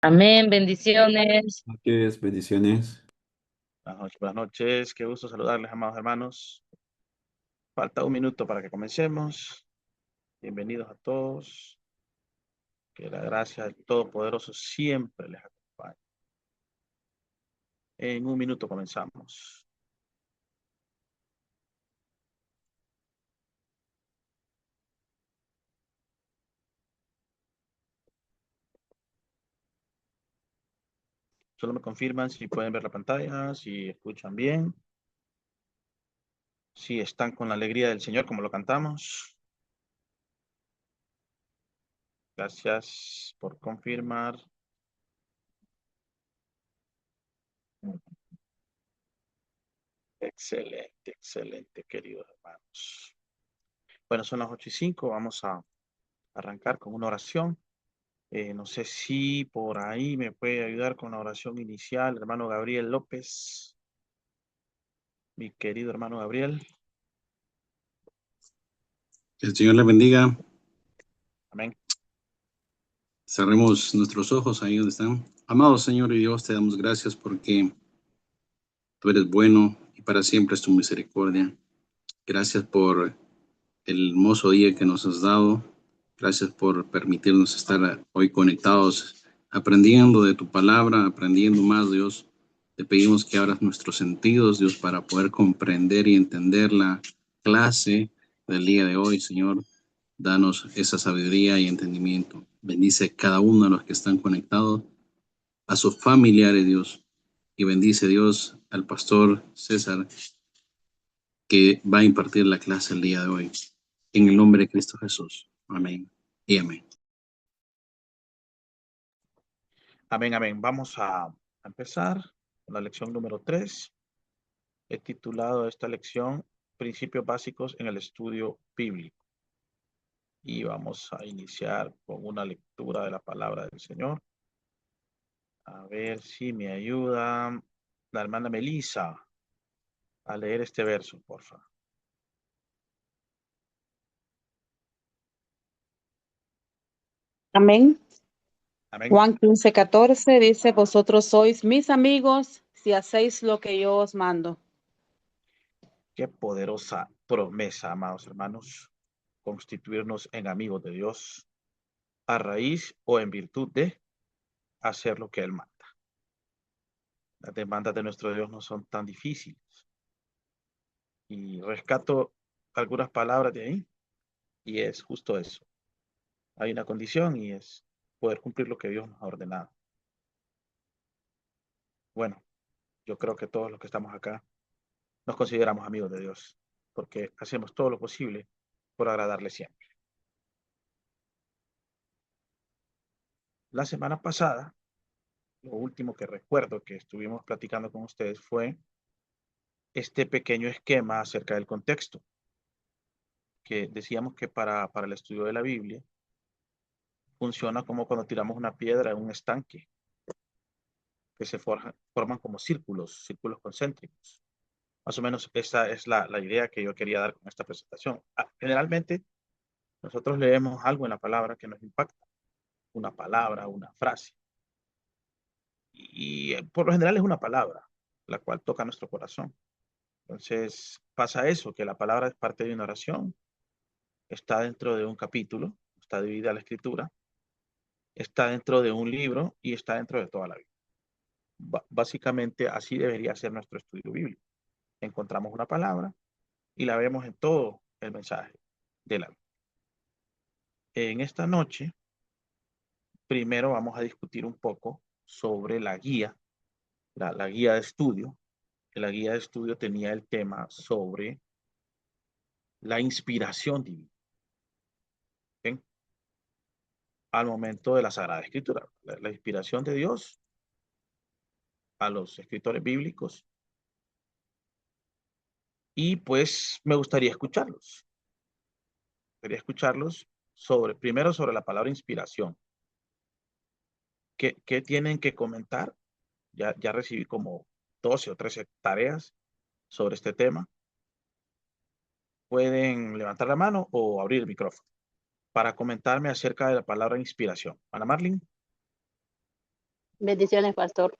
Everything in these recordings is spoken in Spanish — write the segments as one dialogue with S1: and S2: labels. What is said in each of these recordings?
S1: Amén, bendiciones.
S2: Noches, bendiciones.
S3: Buenas noches, qué gusto saludarles, amados hermanos. Falta un minuto para que comencemos. Bienvenidos a todos. Que la gracia del Todopoderoso siempre les acompañe. En un minuto comenzamos. Solo me confirman si pueden ver la pantalla, si escuchan bien, si están con la alegría del Señor como lo cantamos. Gracias por confirmar. Excelente, excelente, queridos hermanos. Bueno, son las 8:05. Vamos a arrancar con una oración. No sé si por ahí me puede ayudar con la oración inicial, hermano Gabriel López, mi querido hermano Gabriel.
S2: Que el Señor le bendiga.
S3: Amén.
S2: Cerremos nuestros ojos ahí donde están. Amado Señor y Dios, te damos gracias porque tú eres bueno y para siempre es tu misericordia. Gracias por el hermoso día que nos has dado. Gracias por permitirnos estar hoy conectados, aprendiendo de tu palabra, aprendiendo más, Dios. Te pedimos que abras nuestros sentidos, Dios, para poder comprender y entender la clase del día de hoy, Señor. Danos esa sabiduría y entendimiento. Bendice cada uno de los que están conectados, a sus familiares, Dios. Y bendice, Dios, al pastor César, que va a impartir la clase el día de hoy. En el nombre de Cristo Jesús. Amén y amén.
S3: Amén, amén. Vamos a empezar con la lección número 3. He titulado esta lección Principios básicos en el estudio bíblico. Y vamos a iniciar con una lectura de la palabra del Señor. A ver si me ayuda la hermana Melissa a leer este verso, por favor.
S1: Amén.
S3: Amén.
S1: Juan 15:14 dice, vosotros sois mis amigos si hacéis lo que yo os mando.
S3: Qué poderosa promesa, amados hermanos, constituirnos en amigos de Dios a raíz o en virtud de hacer lo que Él manda. Las demandas de nuestro Dios no son tan difíciles. Y rescato algunas palabras de ahí, y es justo eso. Hay una condición y es poder cumplir lo que Dios nos ha ordenado. Bueno, yo creo que todos los que estamos acá nos consideramos amigos de Dios, porque hacemos todo lo posible por agradarle siempre. La semana pasada, lo último que recuerdo que estuvimos platicando con ustedes fue este pequeño esquema acerca del contexto, que decíamos que para el estudio de la Biblia funciona como cuando tiramos una piedra en un estanque, que se forman como círculos concéntricos. Más o menos esa es la idea que yo quería dar con esta presentación. Generalmente nosotros leemos algo en la palabra que nos impacta, una palabra, una frase, y por lo general es una palabra, la cual toca nuestro corazón. Entonces pasa eso, que la palabra es parte de una oración, está dentro de un capítulo, está dividida la escritura, está dentro de un libro y está dentro de toda la Biblia. Básicamente así debería ser nuestro estudio bíblico. Encontramos una palabra y la vemos en todo el mensaje de la Biblia. En esta noche, primero vamos a discutir un poco sobre la guía, la guía de estudio. La guía de estudio tenía el tema sobre la inspiración divina. ¿Bien? Al momento de la Sagrada Escritura, la inspiración de Dios a los escritores bíblicos. Y pues me gustaría escucharlos. Quería escucharlos primero sobre la palabra inspiración. ¿Qué tienen que comentar? Ya recibí como 12 o 13 tareas sobre este tema. Pueden levantar la mano o abrir el micrófono para comentarme acerca de la palabra inspiración. Ana Marlene.
S4: Bendiciones, pastor.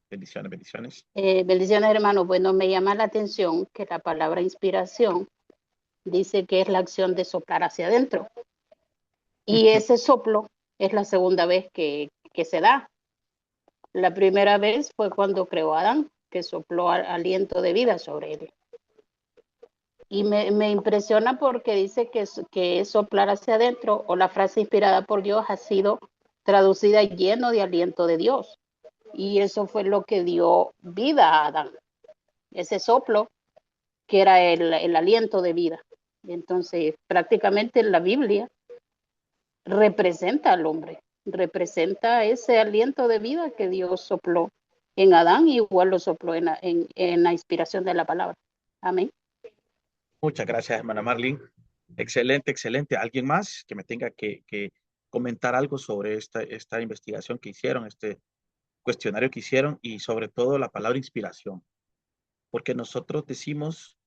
S3: Bendiciones, bendiciones.
S4: Bendiciones, hermano. Bueno, me llama la atención que la palabra inspiración dice que es la acción de soplar hacia adentro. Y ese soplo es la segunda vez que se da. La primera vez fue cuando creó a Adán, que sopló aliento de vida sobre él. Y me impresiona porque dice que es soplar hacia adentro, o la frase inspirada por Dios ha sido traducida lleno de aliento de Dios. Y eso fue lo que dio vida a Adán. Ese soplo que era el aliento de vida. Entonces, prácticamente la Biblia representa al hombre, representa ese aliento de vida que Dios sopló en Adán, y igual lo sopló en la inspiración de la palabra. Amén.
S3: Muchas gracias, hermana Marlene. Excelente, excelente. ¿Alguien más que me tenga que comentar algo sobre esta investigación que hicieron, este cuestionario que hicieron, y sobre todo la palabra inspiración? Porque nosotros decimos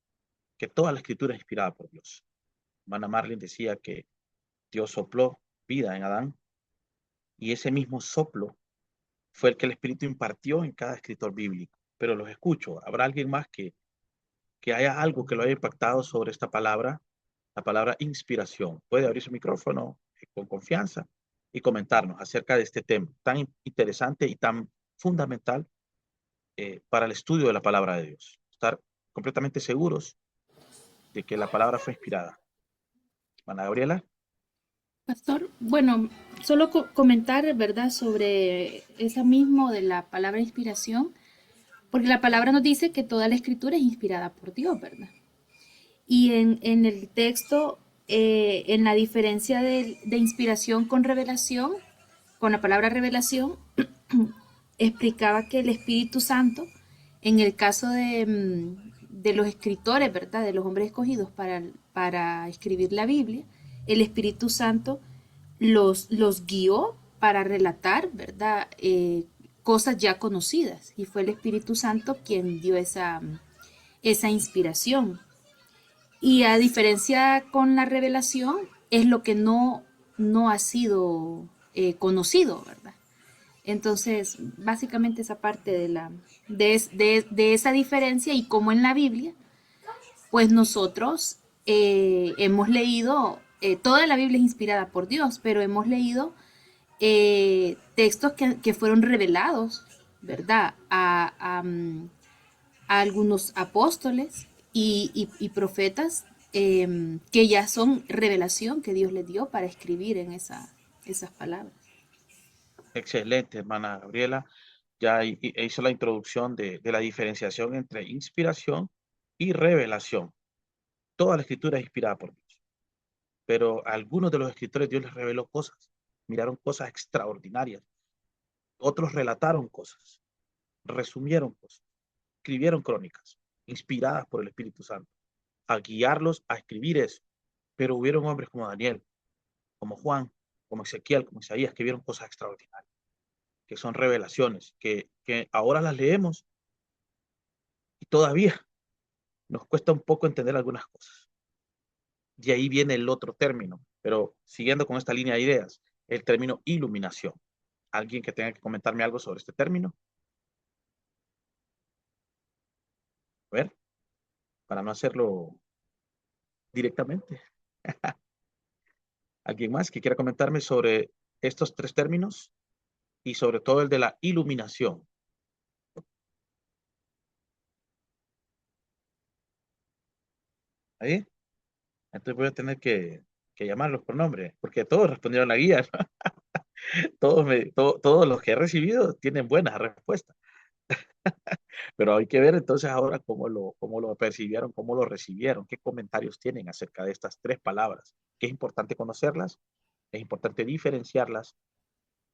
S3: que toda la escritura es inspirada por Dios. Hermana Marlene decía que Dios sopló vida en Adán, y ese mismo soplo fue el que el Espíritu impartió en cada escritor bíblico. Pero los escucho. ¿Habrá alguien más que haya algo que lo haya impactado sobre esta palabra, la palabra inspiración? Puede abrir su micrófono con confianza y comentarnos acerca de este tema tan interesante y tan fundamental para el estudio de la palabra de Dios. Estar completamente seguros de que la palabra fue inspirada. Ana Gabriela.
S5: Pastor, bueno, solo comentar, ¿verdad?, sobre esa mismo de la palabra inspiración, porque la palabra nos dice que toda la escritura es inspirada por Dios, ¿verdad? Y en el texto, en la diferencia de inspiración con revelación, con la palabra revelación, explicaba que el Espíritu Santo, en el caso de los escritores, ¿verdad?, de los hombres escogidos para escribir la Biblia, el Espíritu Santo los guió para relatar, ¿verdad?, cosas ya conocidas, y fue el Espíritu Santo quien dio esa inspiración. Y a diferencia con la revelación, es lo que no ha sido conocido, ¿verdad? Entonces, básicamente esa parte de esa diferencia, y como en la Biblia, pues nosotros hemos leído, toda la Biblia es inspirada por Dios, pero hemos leído textos que fueron revelados, ¿verdad?, a algunos apóstoles y profetas, que ya son revelación que Dios les dio para escribir en esas palabras.
S3: Excelente, hermana Gabriela. Ya hizo la introducción de la diferenciación entre inspiración y revelación. Toda la escritura es inspirada por Dios, pero a algunos de los escritores Dios les reveló cosas, miraron cosas extraordinarias. Otros relataron cosas, resumieron cosas, escribieron crónicas inspiradas por el Espíritu Santo, a guiarlos a escribir eso. Pero hubieron hombres como Daniel, como Juan, como Ezequiel, como Isaías, que vieron cosas extraordinarias, que son revelaciones, que ahora las leemos y todavía nos cuesta un poco entender algunas cosas. De ahí viene el otro término, pero siguiendo con esta línea de ideas, el término iluminación. ¿Alguien que tenga que comentarme algo sobre este término? A ver, para no hacerlo directamente. ¿Alguien más que quiera comentarme sobre estos tres términos y sobre todo el de la iluminación? ¿Ahí? Entonces voy a tener que llamarlos por nombre, porque todos respondieron la guía, ¿no? Todos los que he recibido tienen buenas respuestas. Pero hay que ver entonces ahora cómo lo percibieron, cómo lo recibieron, qué comentarios tienen acerca de estas tres palabras, que es importante conocerlas, es importante diferenciarlas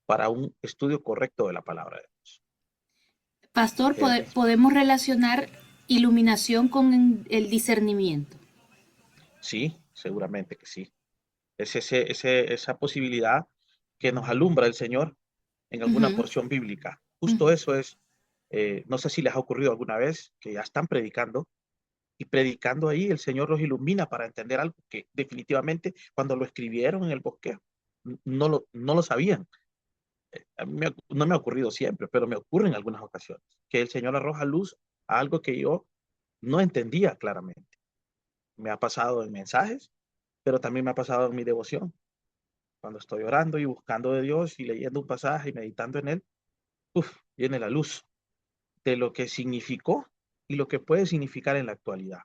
S3: para un estudio correcto de la palabra de Dios.
S5: Pastor, ¿podemos relacionar iluminación con el discernimiento?
S3: Sí, seguramente que sí. Es esa posibilidad que nos alumbra el Señor en alguna porción bíblica. Justo eso es, no sé si les ha ocurrido alguna vez que ya están predicando, y predicando ahí el Señor los ilumina para entender algo que definitivamente cuando lo escribieron en el bosquejo no lo sabían. no me ha ocurrido siempre, pero me ocurre en algunas ocasiones, que el Señor arroja luz a algo que yo no entendía claramente. Me ha pasado en mensajes, pero también me ha pasado en mi devoción. Cuando estoy orando y buscando de Dios y leyendo un pasaje y meditando en él, viene la luz de lo que significó y lo que puede significar en la actualidad.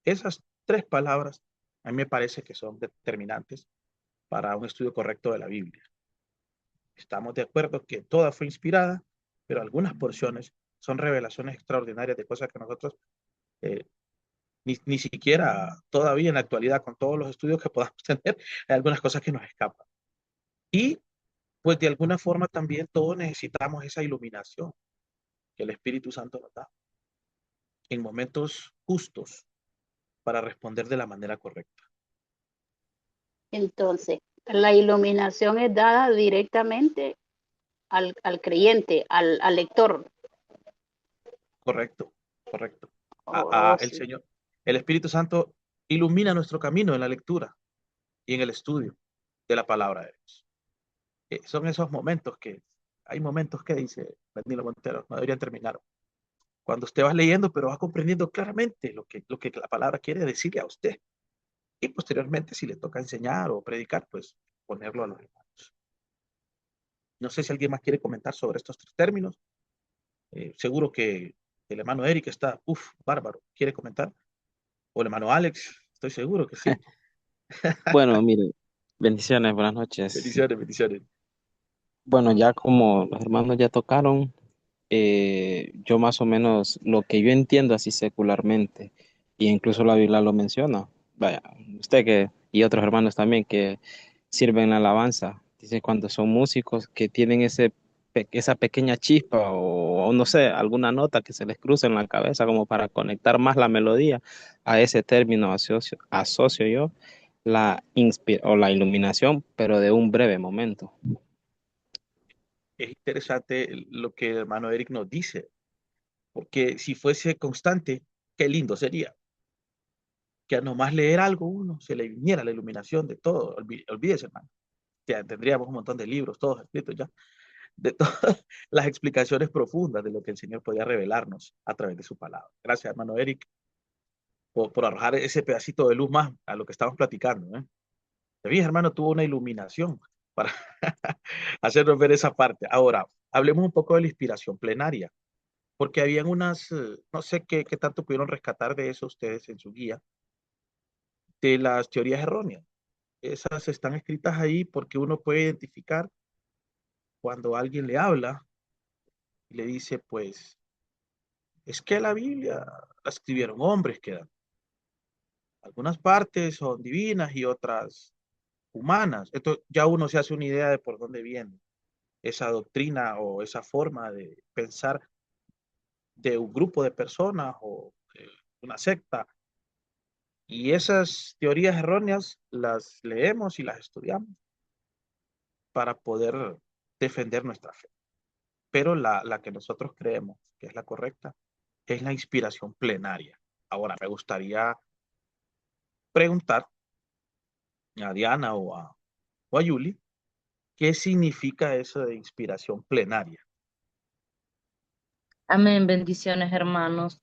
S3: Esas tres palabras a mí me parece que son determinantes para un estudio correcto de la Biblia. Estamos de acuerdo que toda fue inspirada, pero algunas porciones son revelaciones extraordinarias de cosas que nosotros eh, ni siquiera todavía en la actualidad, con todos los estudios que podamos tener, hay algunas cosas que nos escapan. Y pues de alguna forma también todos necesitamos esa iluminación que el Espíritu Santo nos da en momentos justos para responder de la manera correcta.
S4: Entonces, la iluminación es dada directamente al creyente, al lector.
S3: Correcto, correcto. El
S4: Sí.
S3: Señor, el Espíritu Santo ilumina nuestro camino en la lectura y en el estudio de la palabra de Dios. Son esos momentos hay momentos que dice Danilo Montero, no deberían terminar. Cuando usted va leyendo, pero va comprendiendo claramente lo que la palabra quiere decirle a usted. Y posteriormente, si le toca enseñar o predicar, pues ponerlo a los hermanos. No sé si alguien más quiere comentar sobre estos tres términos. Seguro que el hermano Eric está, bárbaro, quiere comentar. O el hermano Alex, estoy seguro que sí.
S6: Bueno, mire, bendiciones, buenas noches.
S3: Bendiciones, bendiciones.
S6: Bueno, ya como los hermanos ya tocaron, yo más o menos lo que yo entiendo así secularmente, y incluso la Biblia lo menciona, vaya, usted que, y otros hermanos también que sirven la alabanza, dice cuando son músicos que tienen esa pequeña chispa o no sé, alguna nota que se les cruza en la cabeza como para conectar más la melodía a ese término asocio yo o la iluminación, pero de un breve momento.
S3: Es interesante lo que el hermano Eric nos dice, porque si fuese constante, qué lindo sería. Que a nomás leer algo uno se le viniera la iluminación de todo. Olvídese, hermano. Ya tendríamos un montón de libros, todos escritos ya, de todas las explicaciones profundas de lo que el Señor podía revelarnos a través de su palabra. Gracias, hermano Eric, por arrojar ese pedacito de luz más a lo que estamos platicando. ¿Te fijas, hermano? Tuvo una iluminación para hacernos ver esa parte. Ahora, hablemos un poco de la inspiración plenaria, porque habían unas, no sé qué tanto pudieron rescatar de eso ustedes en su guía, de las teorías erróneas. Esas están escritas ahí porque uno puede identificar cuando alguien le habla y le dice, pues, es que la Biblia la escribieron hombres, quedan. Algunas partes son divinas y otras humanas. Entonces ya uno se hace una idea de por dónde viene esa doctrina o esa forma de pensar de un grupo de personas o de una secta. Y esas teorías erróneas las leemos y las estudiamos para poder defender nuestra fe. Pero la que nosotros creemos que es la correcta es la inspiración plenaria. Ahora, me gustaría preguntar a Diana o a Yuli, ¿qué significa eso de inspiración plenaria?
S7: Amén, bendiciones, hermanos.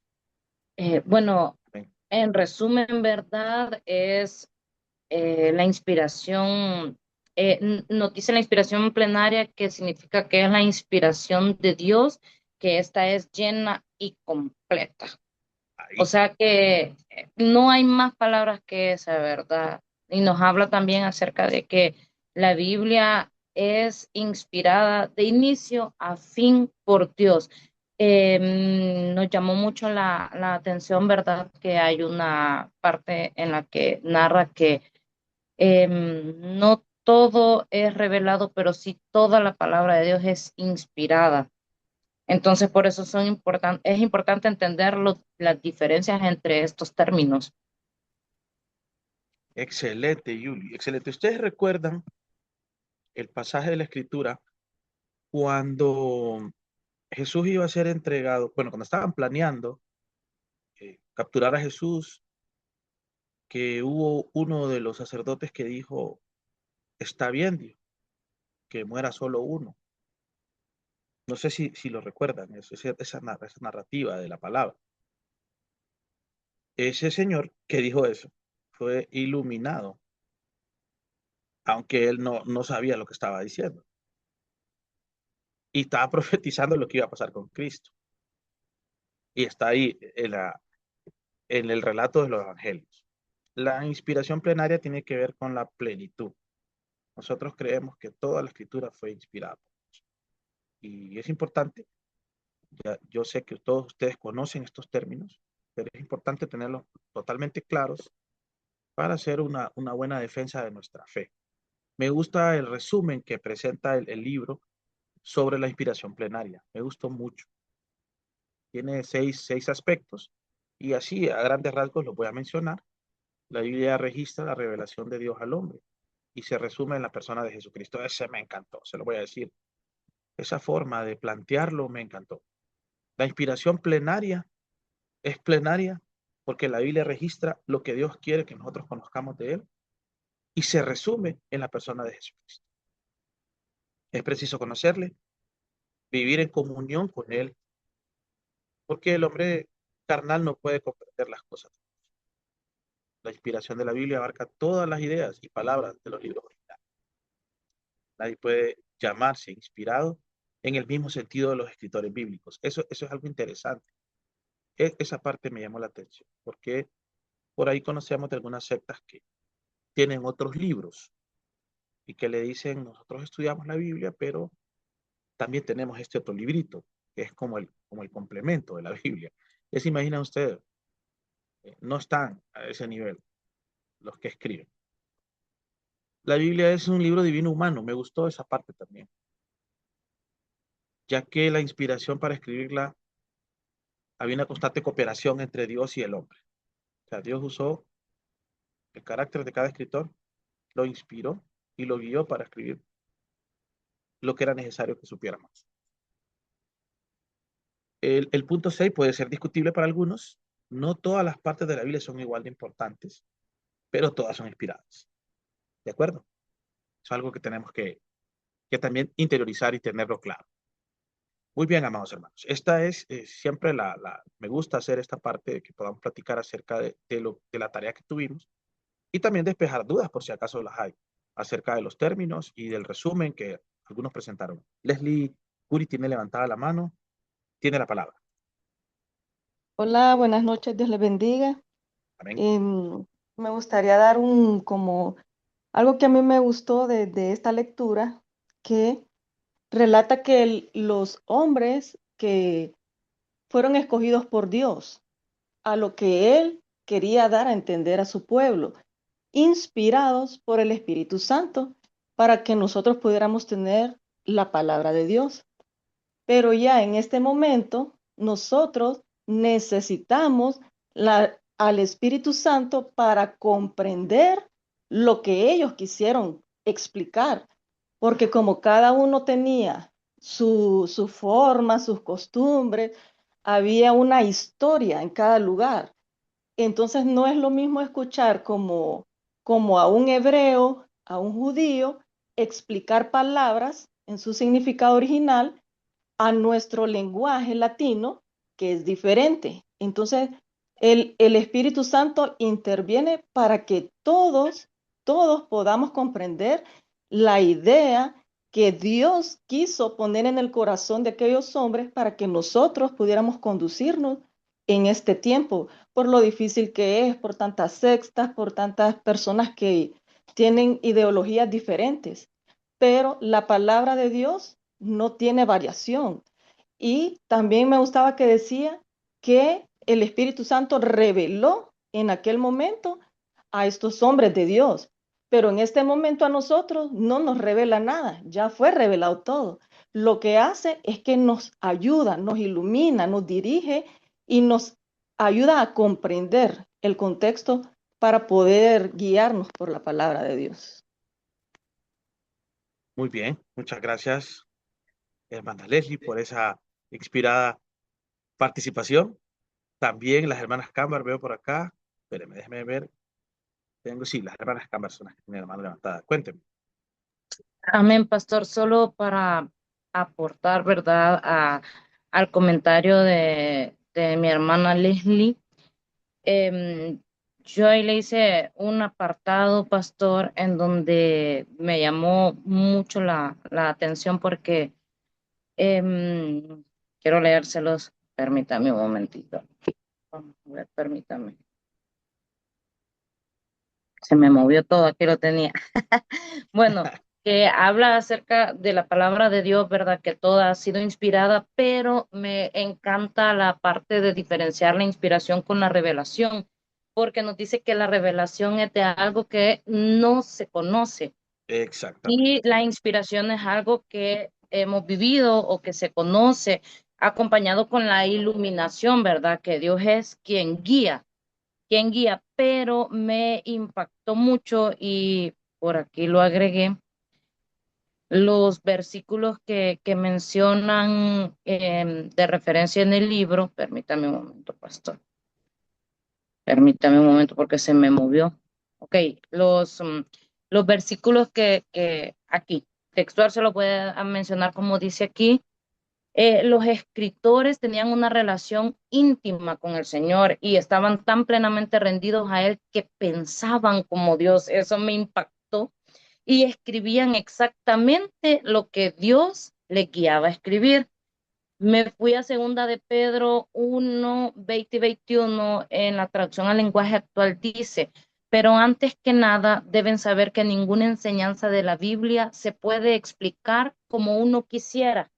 S7: Bueno,
S3: Amén.
S7: en resumen, verdad, es la inspiración, nos dice la inspiración plenaria que significa que es la inspiración de Dios, que esta es llena y completa. O
S3: Ahí.
S7: sea que no hay más palabras que esa, ¿verdad? Y nos habla también acerca de que la Biblia es inspirada de inicio a fin por Dios. Nos llamó mucho la atención, ¿verdad? Que hay una parte en la que narra que no todo es revelado, pero sí toda la palabra de Dios es inspirada. Entonces, por eso es importante entender las diferencias entre estos términos.
S3: Excelente, Yuli. Excelente. ¿Ustedes recuerdan el pasaje de la Escritura cuando Jesús iba a ser entregado? Bueno, cuando estaban planeando capturar a Jesús, que hubo uno de los sacerdotes que dijo, está bien, Dios, que muera solo uno. No sé si lo recuerdan, esa narrativa de la palabra. Ese señor que dijo eso fue iluminado, aunque él no sabía lo que estaba diciendo. Y estaba profetizando lo que iba a pasar con Cristo. Y está ahí en el relato de los evangelios. La inspiración plenaria tiene que ver con la plenitud. Nosotros creemos que toda la escritura fue inspirada por Dios. Y es importante, yo sé que todos ustedes conocen estos términos, pero es importante tenerlos totalmente claros para hacer una buena defensa de nuestra fe. Me gusta el resumen que presenta el libro sobre la inspiración plenaria. Me gustó mucho. Tiene seis aspectos y así a grandes rasgos los voy a mencionar. La Biblia registra la revelación de Dios al hombre y se resume en la persona de Jesucristo. Ese me encantó, se lo voy a decir. Esa forma de plantearlo me encantó. La inspiración plenaria es plenaria porque la Biblia registra lo que Dios quiere que nosotros conozcamos de Él y se resume en la persona de Jesucristo. Es preciso conocerle, vivir en comunión con Él, porque el hombre carnal no puede comprender las cosas. La inspiración de la Biblia abarca todas las ideas y palabras de los libros originales. Nadie puede llamarse inspirado en el mismo sentido de los escritores bíblicos. Eso es algo interesante. Esa parte me llamó la atención, porque por ahí conocemos de algunas sectas que tienen otros libros y que le dicen, nosotros estudiamos la Biblia, pero también tenemos este otro librito, que es como el complemento de la Biblia. Ya se imaginan ustedes, no están a ese nivel los que escriben. La Biblia es un libro divino humano, me gustó esa parte también, ya que la inspiración para escribirla había una constante cooperación entre Dios y el hombre. O sea, Dios usó el carácter de cada escritor, lo inspiró y lo guió para escribir lo que era necesario que supiéramos. El punto 6 puede ser discutible para algunos. No todas las partes de la Biblia son igual de importantes, pero todas son inspiradas. ¿De acuerdo? Es algo que tenemos que también interiorizar y tenerlo claro. Muy bien, amados hermanos. Esta es siempre me gusta hacer esta parte, que podamos platicar acerca de la tarea que tuvimos y también despejar dudas por si acaso las hay, acerca de los términos y del resumen que algunos presentaron. Leslie Curi tiene levantada la mano, tiene la palabra.
S8: Hola, buenas noches, Dios les bendiga.
S3: Amén.
S8: Me gustaría dar algo que a mí me gustó de esta lectura, que relata que los hombres que fueron escogidos por Dios, a lo que Él quería dar a entender a su pueblo, inspirados por el Espíritu Santo, para que nosotros pudiéramos tener la palabra de Dios. Pero ya en este momento, nosotros necesitamos al Espíritu Santo para comprender lo que ellos quisieron explicar, porque como cada uno tenía su forma, sus costumbres, había una historia en cada lugar. Entonces no es lo mismo escuchar como a un hebreo, a un judío, explicar palabras en su significado original a nuestro lenguaje latino, que es diferente. Entonces, el Espíritu Santo interviene para que todos podamos comprender la idea que Dios quiso poner en el corazón de aquellos hombres para que nosotros pudiéramos conducirnos en este tiempo, por lo difícil que es, por tantas sectas, por tantas personas que tienen ideologías diferentes. Pero la palabra de Dios no tiene variación. Y también me gustaba que decía que el Espíritu Santo reveló en aquel momento a estos hombres de Dios, pero en este momento a nosotros no nos revela nada, ya fue revelado todo. Lo que hace es que nos ayuda, nos ilumina, nos dirige y nos ayuda a comprender el contexto para poder guiarnos por la palabra de Dios.
S3: Muy bien, muchas gracias, hermana Leslie, por esa inspirada participación. También las hermanas Cámara veo por acá. Espérenme, déjenme ver. Sí, las hermanas Cámara son las que tienen la mano levantada. Cuéntenme.
S7: Amén, pastor. Solo para aportar, ¿verdad?, al comentario de mi hermana Leslie. Yo ahí le hice un apartado, pastor, en donde me llamó mucho la atención porque quiero leérselos. Permítame un momentito. Vamos a ver, permítame. Se me movió todo, aquí lo tenía. Bueno, que habla acerca de la palabra de Dios, ¿verdad? Que toda ha sido inspirada, pero me encanta la parte de diferenciar la inspiración con la revelación, porque nos dice que la revelación es de algo que no se conoce
S3: Exactamente.
S7: y la inspiración es algo que hemos vivido o que se conoce, acompañado con la iluminación, ¿verdad? Que Dios es quien guía, pero me impactó mucho y por aquí lo agregué, los versículos que mencionan de referencia en el libro. Permítame un momento, pastor. Permítame un momento porque se me movió. Ok, los versículos que aquí, textual se lo voy a mencionar como dice aquí. Los escritores tenían una relación íntima con el Señor y estaban tan plenamente rendidos a Él que pensaban como Dios. Eso me impactó y escribían exactamente lo que Dios les guiaba a escribir. Me fui a segunda de Pedro 1, 20 y 21 en la traducción al lenguaje actual dice, pero antes que nada deben saber que ninguna enseñanza de la Biblia se puede explicar como uno quisiera.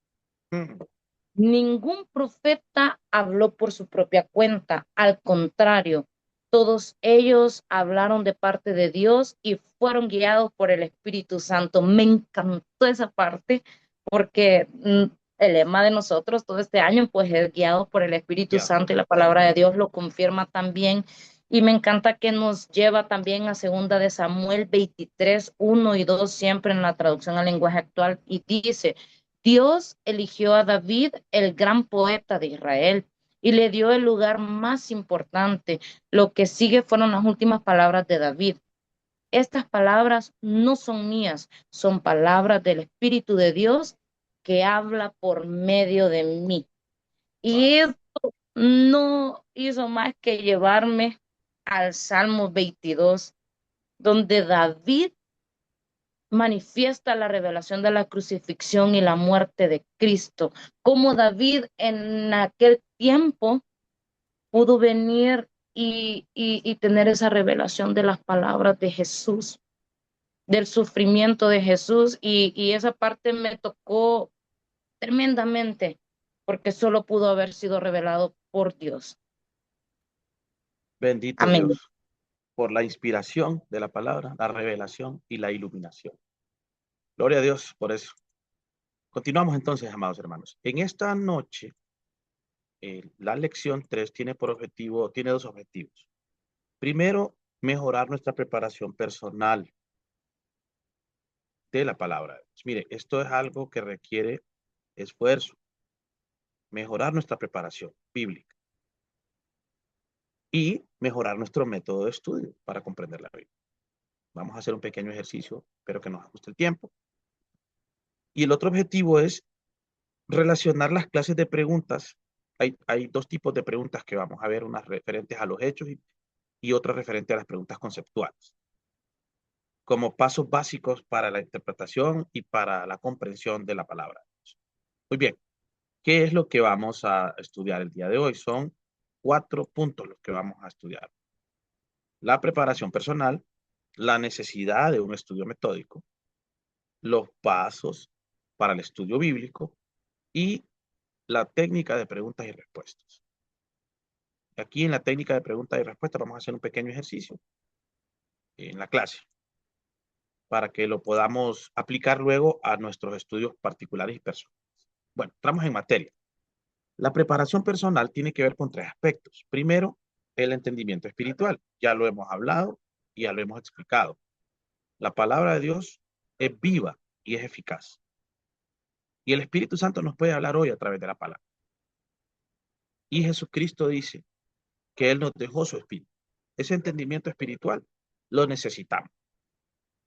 S7: Ningún profeta habló por su propia cuenta, al contrario, todos ellos hablaron de parte de Dios y fueron guiados por el Espíritu Santo. Me encantó esa parte porque el lema de nosotros todo este año pues es guiado por el Espíritu
S3: Ya.
S7: Santo y la palabra de Dios lo confirma también. Y me encanta que nos lleva también a segunda de Samuel 23, 1 y 2, siempre en la traducción al lenguaje actual, y dice, Dios eligió a David, el gran poeta de Israel, y le dio el lugar más importante. Lo que sigue fueron las últimas palabras de David. Estas palabras no son mías, son palabras del Espíritu de Dios que habla por medio de mí. Y esto no hizo más que llevarme al Salmo 22, donde David manifiesta la revelación de la crucifixión y la muerte de Cristo. Como David en aquel tiempo pudo venir y tener esa revelación de las palabras de Jesús, del sufrimiento de Jesús, y esa parte me tocó tremendamente, porque solo pudo haber sido revelado por Dios.
S3: Bendito
S7: Amén.
S3: Dios por la inspiración de la palabra, la revelación y la iluminación. Gloria a Dios por eso. Continuamos entonces, amados hermanos. En esta noche, la lección 3 tiene dos objetivos. Primero, mejorar nuestra preparación personal de la palabra de Dios. Mire, esto es algo que requiere esfuerzo. Mejorar nuestra preparación bíblica y mejorar nuestro método de estudio para comprender la Biblia. Vamos a hacer un pequeño ejercicio, espero que nos ajuste el tiempo. Y el otro objetivo es relacionar las clases de preguntas. Hay dos tipos de preguntas que vamos a ver, unas referentes a los hechos y otras referentes a las preguntas conceptuales, como pasos básicos para la interpretación y para la comprensión de la palabra. Muy bien, ¿qué es lo que vamos a estudiar el día de hoy? Son 4 puntos los que vamos a estudiar. La preparación personal, la necesidad de un estudio metódico, los pasos para el estudio bíblico y la técnica de preguntas y respuestas. Aquí en la técnica de preguntas y respuestas vamos a hacer un pequeño ejercicio en la clase para que lo podamos aplicar luego a nuestros estudios particulares y personales. Bueno, entramos en materia. La preparación personal tiene que ver con 3 aspectos. Primero, el entendimiento espiritual. Ya lo hemos hablado y ya lo hemos explicado. La palabra de Dios es viva y es eficaz. Y el Espíritu Santo nos puede hablar hoy a través de la palabra. Y Jesucristo dice que Él nos dejó su espíritu. Ese entendimiento espiritual lo necesitamos.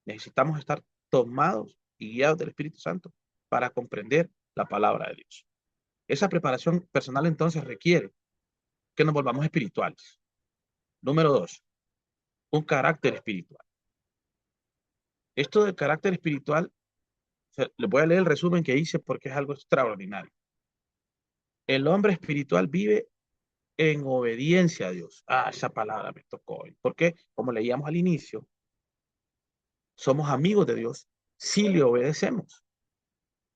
S3: Necesitamos estar tomados y guiados del Espíritu Santo para comprender la palabra de Dios. Esa preparación personal entonces requiere que nos volvamos espirituales. Número 2, un carácter espiritual. Esto del carácter espiritual, les voy a leer el resumen que hice porque es algo extraordinario. El hombre espiritual vive en obediencia a Dios. Ah, esa palabra me tocó hoy. Porque, como leíamos al inicio, somos amigos de Dios si le obedecemos.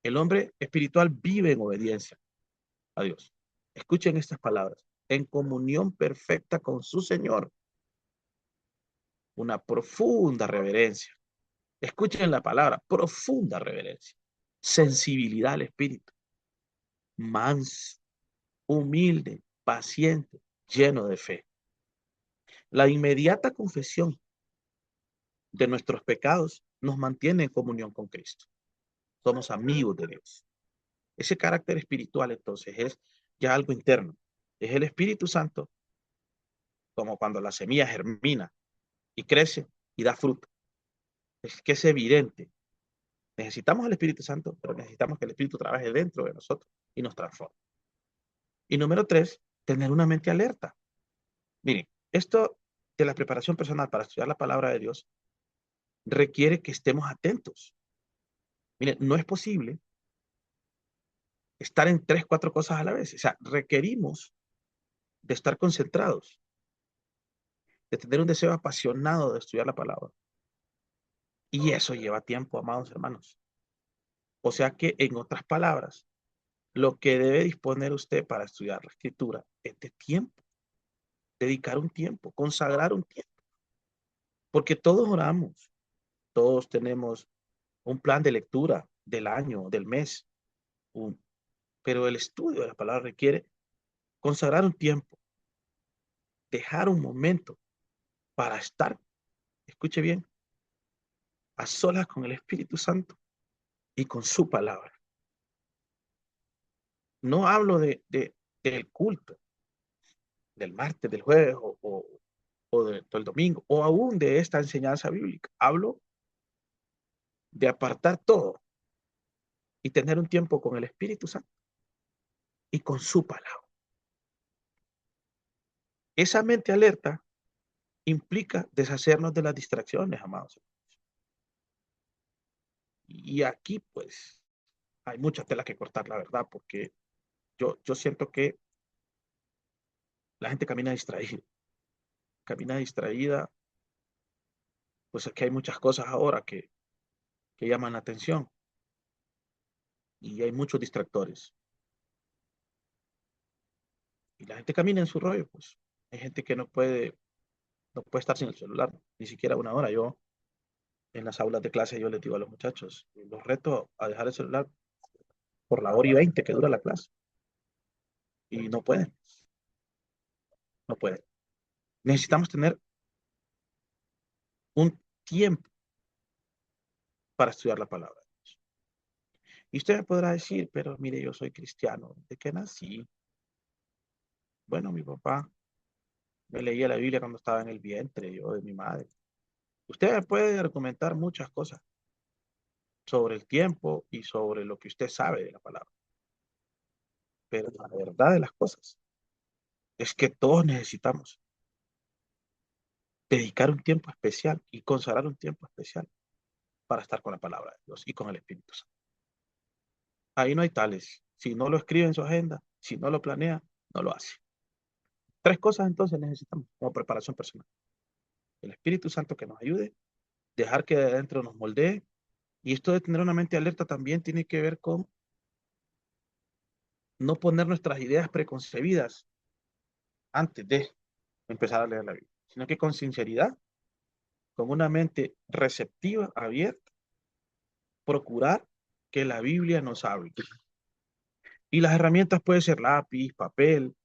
S3: El hombre espiritual vive en obediencia a Dios. Escuchen estas palabras. En comunión perfecta con su Señor. Una profunda reverencia. Escuchen la palabra, profunda reverencia. Sensibilidad al espíritu. Manso, humilde, paciente, lleno de fe. La inmediata confesión de nuestros pecados nos mantiene en comunión con Cristo. Somos amigos de Dios. Ese carácter espiritual entonces es ya algo interno. Es el Espíritu Santo, como cuando la semilla germina y crece y da fruto. Es que es evidente. Necesitamos al Espíritu Santo, pero necesitamos que el Espíritu trabaje dentro de nosotros y nos transforme. Y número 3, tener una mente alerta. Miren, esto de la preparación personal para estudiar la palabra de Dios requiere que estemos atentos. Miren, no es posible estar en 3, 4 cosas a la vez. O sea, requerimos de estar concentrados, de tener un deseo apasionado de estudiar la palabra. Y eso lleva tiempo, amados hermanos. O sea que, en otras palabras, lo que debe disponer usted para estudiar la escritura es de tiempo. Dedicar un tiempo, consagrar un tiempo. Porque todos oramos, todos tenemos un plan de lectura del año, del mes. Pero el estudio de la palabra requiere consagrar un tiempo, dejar un momento para estar, escuche bien, a solas con el Espíritu Santo y con su palabra. No hablo del culto, del martes, del jueves del domingo, o aún de esta enseñanza bíblica. Hablo de apartar todo y tener un tiempo con el Espíritu Santo y con su palabra. Esa mente alerta implica deshacernos de las distracciones, amados. Y aquí, pues, hay mucha tela que cortar, la verdad, porque yo siento que la gente camina distraída, pues aquí hay muchas cosas ahora que llaman la atención y hay muchos distractores. Y la gente camina en su rollo, pues. Hay gente que no puede estar sin el celular, ni siquiera una hora. Yo, en las aulas de clase, yo les digo a los muchachos, los reto a dejar el celular por la hora y 20 que dura la clase. Y no pueden. Necesitamos tener un tiempo para estudiar la palabra. Y usted me podrá decir, pero mire, yo soy cristiano. ¿De qué nací? Bueno, mi papá me leía la Biblia cuando estaba en el vientre, yo de mi madre. Usted me puede argumentar muchas cosas sobre el tiempo y sobre lo que usted sabe de la palabra. Pero la verdad de las cosas es que todos necesitamos dedicar un tiempo especial y consagrar un tiempo especial para estar con la palabra de Dios y con el Espíritu Santo. Ahí no hay tales. Si no lo escribe en su agenda, si no lo planea, no lo hace. 3 cosas entonces necesitamos como preparación personal. El Espíritu Santo que nos ayude, dejar que de adentro nos moldee. Y esto de tener una mente alerta también tiene que ver con no poner nuestras ideas preconcebidas antes de empezar a leer la Biblia, sino que con sinceridad, con una mente receptiva, abierta, procurar que la Biblia nos hable. Y las herramientas pueden ser lápiz, papel,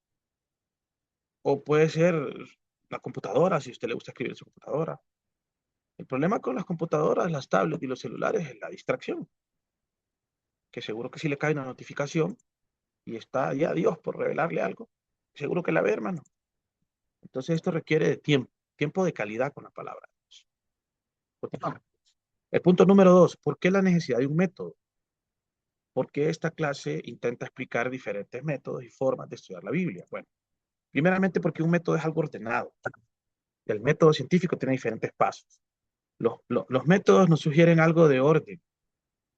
S3: o puede ser la computadora, si a usted le gusta escribir en su computadora. El problema con las computadoras, las tablets y los celulares es la distracción. Que seguro que si le cae una notificación y está ya Dios por revelarle algo, seguro que la ve, hermano. Entonces esto requiere de tiempo de calidad con la palabra. El punto número 2, ¿por qué la necesidad de un método? ¿Por qué esta clase intenta explicar diferentes métodos y formas de estudiar la Biblia? Bueno, primeramente porque un método es algo ordenado. El método científico tiene diferentes pasos. Los métodos nos sugieren algo de orden,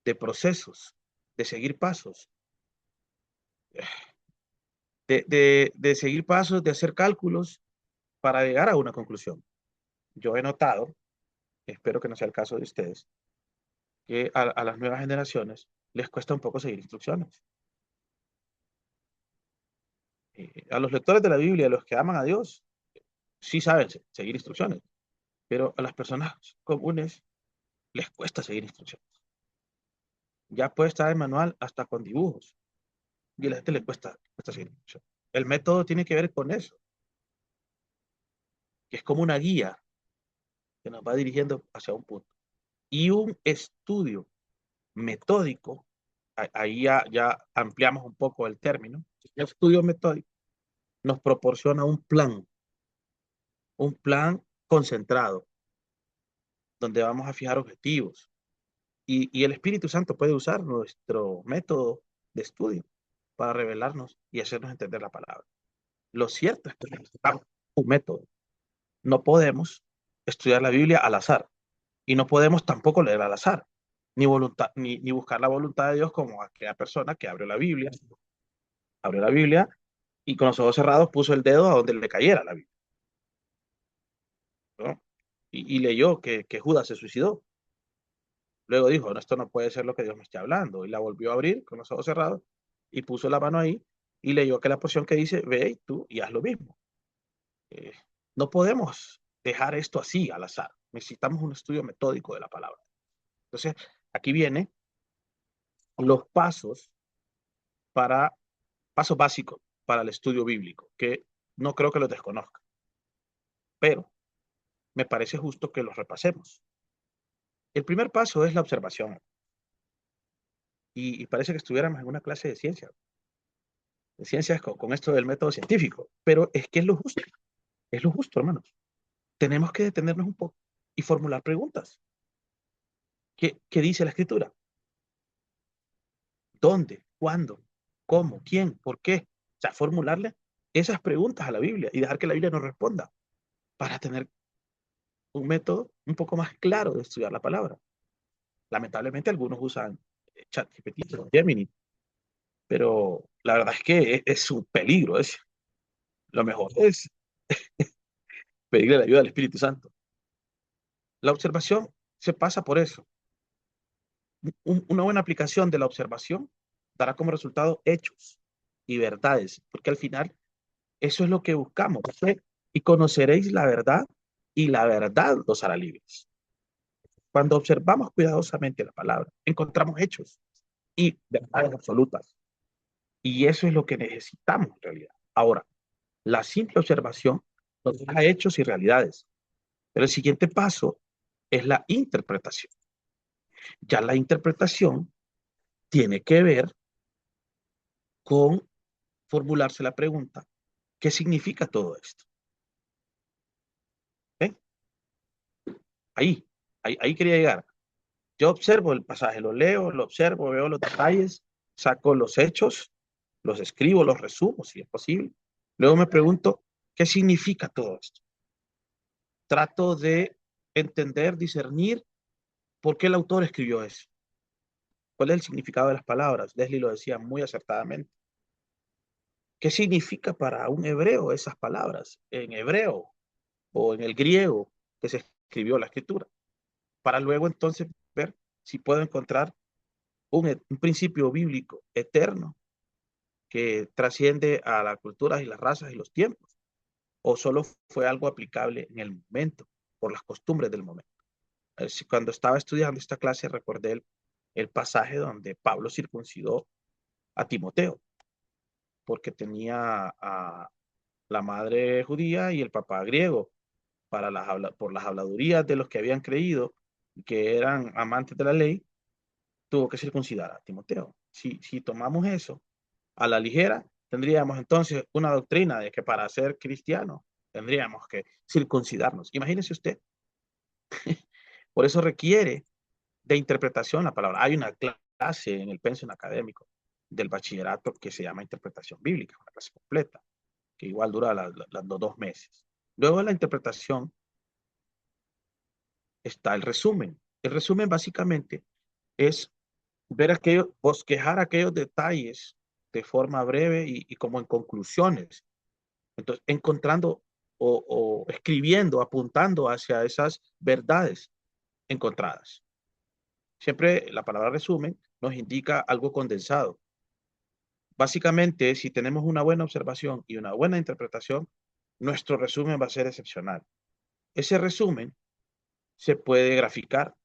S3: de procesos, de seguir pasos, de seguir pasos, de hacer cálculos para llegar a una conclusión. Yo he notado, espero que no sea el caso de ustedes, que a las nuevas generaciones les cuesta un poco seguir instrucciones. A los lectores de la Biblia, a los que aman a Dios, sí saben seguir instrucciones, pero a las personas comunes les cuesta seguir instrucciones. Ya puede estar el manual hasta con dibujos, y a la gente le cuesta seguir instrucciones. El método tiene que ver con eso, que es como una guía que nos va dirigiendo hacia un punto. Y un estudio metódico, ahí ya ampliamos un poco el término, el estudio metódico nos proporciona un plan concentrado, donde vamos a fijar objetivos. Y el Espíritu Santo puede usar nuestro método de estudio para revelarnos y hacernos entender la palabra. Lo cierto es que necesitamos un método. No podemos estudiar la Biblia al azar. Y no podemos tampoco leer al azar. Ni buscar la voluntad de Dios como aquella persona que abrió la Biblia y con los ojos cerrados puso el dedo a donde le cayera la Biblia, ¿no? Y leyó que Judas se suicidó. Luego dijo, no, esto no puede ser lo que Dios me está hablando. Y la volvió a abrir con los ojos cerrados y puso la mano ahí y leyó que la porción que dice, ve tú y haz lo mismo. No podemos dejar esto así al azar. Necesitamos un estudio metódico de la palabra. Entonces, aquí vienen los pasos básicos para el estudio bíblico, que no creo que los desconozca, pero me parece justo que los repasemos. El primer paso es la observación. Y parece que estuviéramos en una clase de ciencias con esto del método científico, pero es que es lo justo, hermanos. Tenemos que detenernos un poco y formular preguntas. ¿Qué dice la Escritura? ¿Dónde? ¿Cuándo? ¿Cómo? ¿Quién? ¿Por qué? O sea, formularle esas preguntas a la Biblia y dejar que la Biblia nos responda para tener un método un poco más claro de estudiar la palabra. Lamentablemente algunos usan ChatGPT o Gemini, pero la verdad es que es un peligro. Lo mejor es pedirle la ayuda al Espíritu Santo. La observación se pasa por eso. Una buena aplicación de la observación dará como resultado hechos y verdades, porque al final eso es lo que buscamos. Y conoceréis la verdad, y la verdad los hará libres. Cuando observamos cuidadosamente la palabra, encontramos hechos y verdades absolutas. Y eso es lo que necesitamos en realidad. Ahora, la simple observación nos da hechos y realidades. Pero el siguiente paso es la interpretación. Ya la interpretación tiene que ver con formularse la pregunta, ¿qué significa todo esto? ¿Ven? Ahí quería llegar. Yo observo el pasaje, lo leo, lo observo, veo los detalles, saco los hechos, los escribo, los resumo, si es posible. Luego me pregunto, ¿qué significa todo esto? Trato de entender, discernir por qué el autor escribió eso. ¿Cuál es el significado de las palabras? Leslie lo decía muy acertadamente. ¿Qué significa para un hebreo esas palabras en hebreo o en el griego que se escribió la escritura? Para luego entonces ver si puedo encontrar un principio bíblico eterno que trasciende a las culturas y las razas y los tiempos, o solo fue algo aplicable en el momento, por las costumbres del momento. Cuando estaba estudiando esta clase recordé el pasaje donde Pablo circuncidó a Timoteo, porque tenía a la madre judía y el papá griego, por las habladurías de los que habían creído que eran amantes de la ley, tuvo que circuncidar a Timoteo. Si tomamos eso a la ligera, tendríamos entonces una doctrina de que para ser cristiano tendríamos que circuncidarnos. Imagínese usted. Por eso requiere de interpretación la palabra. Hay una clara clase en el pensum académico del bachillerato que se llama interpretación bíblica, una clase completa, que igual dura los 2 meses. Luego de la interpretación está el resumen. El resumen básicamente es bosquejar aquellos detalles de forma breve y como en conclusiones. Entonces, encontrando o escribiendo, apuntando hacia esas verdades encontradas. Siempre la palabra resumen nos indica algo condensado. Básicamente, si tenemos una buena observación y una buena interpretación, nuestro resumen va a ser excepcional. Ese resumen se puede graficar,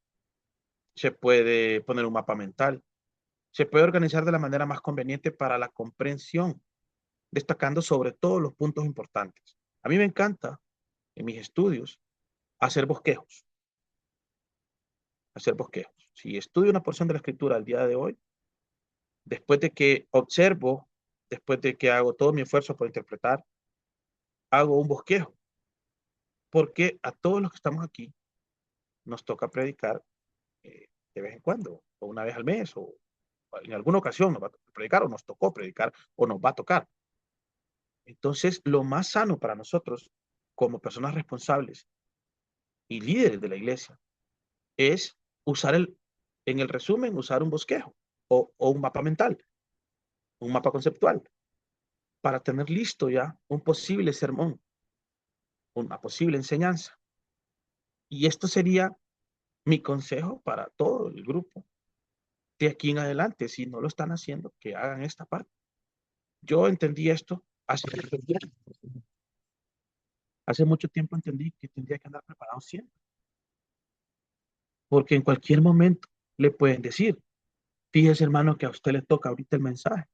S3: se puede poner un mapa mental, se puede organizar de la manera más conveniente para la comprensión, destacando sobre todo los puntos importantes. A mí me encanta, en mis estudios, hacer bosquejos. Si estudio una porción de la escritura al día de hoy, después de que observo, después de que hago todo mi esfuerzo por interpretar, hago un bosquejo. Porque a todos los que estamos aquí nos toca predicar de vez en cuando, o una vez al mes, o en alguna ocasión nos va a predicar, o nos tocó predicar, o nos va a tocar. Entonces, lo más sano para nosotros, como personas responsables y líderes de la iglesia, es usar en el resumen, usar un bosquejo o un mapa mental, un mapa conceptual, para tener listo ya un posible sermón, una posible enseñanza. Y esto sería mi consejo para todo el grupo. De aquí en adelante, si no lo están haciendo, que hagan esta parte. Yo entendí esto hace mucho tiempo entendí que tendría que andar preparado siempre. Porque en cualquier momento le pueden decir, fíjese hermano que a usted le toca ahorita el mensaje.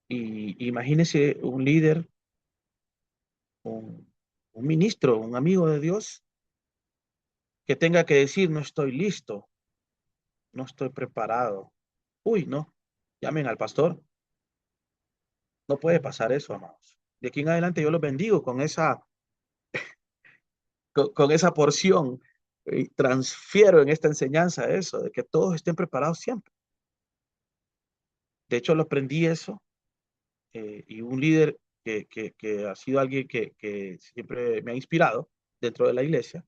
S3: Y imagínese un líder, un ministro, un amigo de Dios, que tenga que decir, no estoy listo, no estoy preparado. Uy, no, llamen al pastor. No puede pasar eso, amados. De aquí en adelante yo los bendigo con esa porción y transfiero en esta enseñanza eso, de que todos estén preparados siempre. De hecho, lo aprendí eso y un líder que ha sido alguien que siempre me ha inspirado dentro de la iglesia,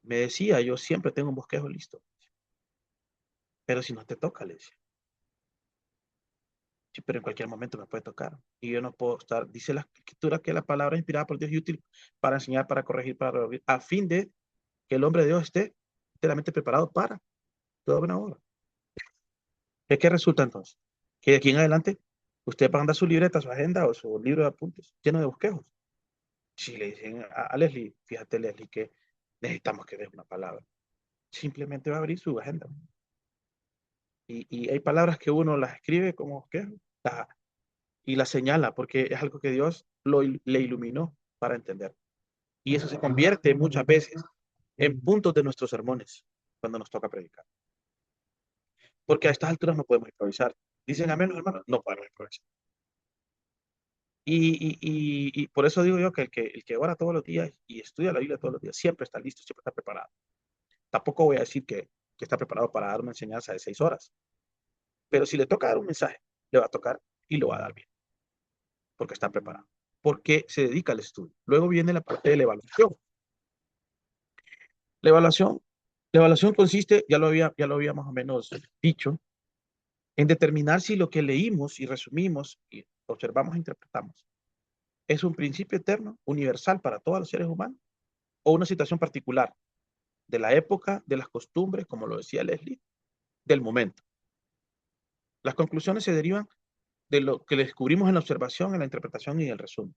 S3: me decía, yo siempre tengo un bosquejo listo. Pero si no te toca, le decía. Sí, pero en cualquier momento me puede tocar. Y yo no puedo estar, dice la escritura que la palabra es inspirada por Dios y útil para enseñar, para corregir, para redarguir, a fin de que el hombre de Dios esté enteramente preparado para toda buena obra. ¿De qué resulta entonces? Que de aquí en adelante usted va a andar su libreta, su agenda o su libro de apuntes lleno de bosquejos. Si le dicen a Leslie, fíjate Leslie que necesitamos que des una palabra, simplemente va a abrir su agenda. Y hay palabras que uno las escribe como bosquejos y las señala porque es algo que Dios le iluminó para entender. Y eso se convierte muchas veces en puntos de nuestros sermones cuando nos toca predicar. Porque a estas alturas no podemos improvisar. Dicen amén, hermanos, no podemos improvisar. Y por eso digo yo que el que ora todos los días y estudia la Biblia todos los días siempre está listo, siempre está preparado. Tampoco voy a decir que está preparado para dar una enseñanza de 6 horas. Pero si le toca dar un mensaje, le va a tocar y lo va a dar bien. Porque está preparado. Porque se dedica al estudio. Luego viene la parte de la evaluación. La evaluación consiste, ya lo había más o menos dicho, en determinar si lo que leímos y resumimos y observamos e interpretamos es un principio eterno, universal para todos los seres humanos, o una situación particular de la época, de las costumbres, como lo decía Leslie, del momento. Las conclusiones se derivan de lo que descubrimos en la observación, en la interpretación y en el resumen.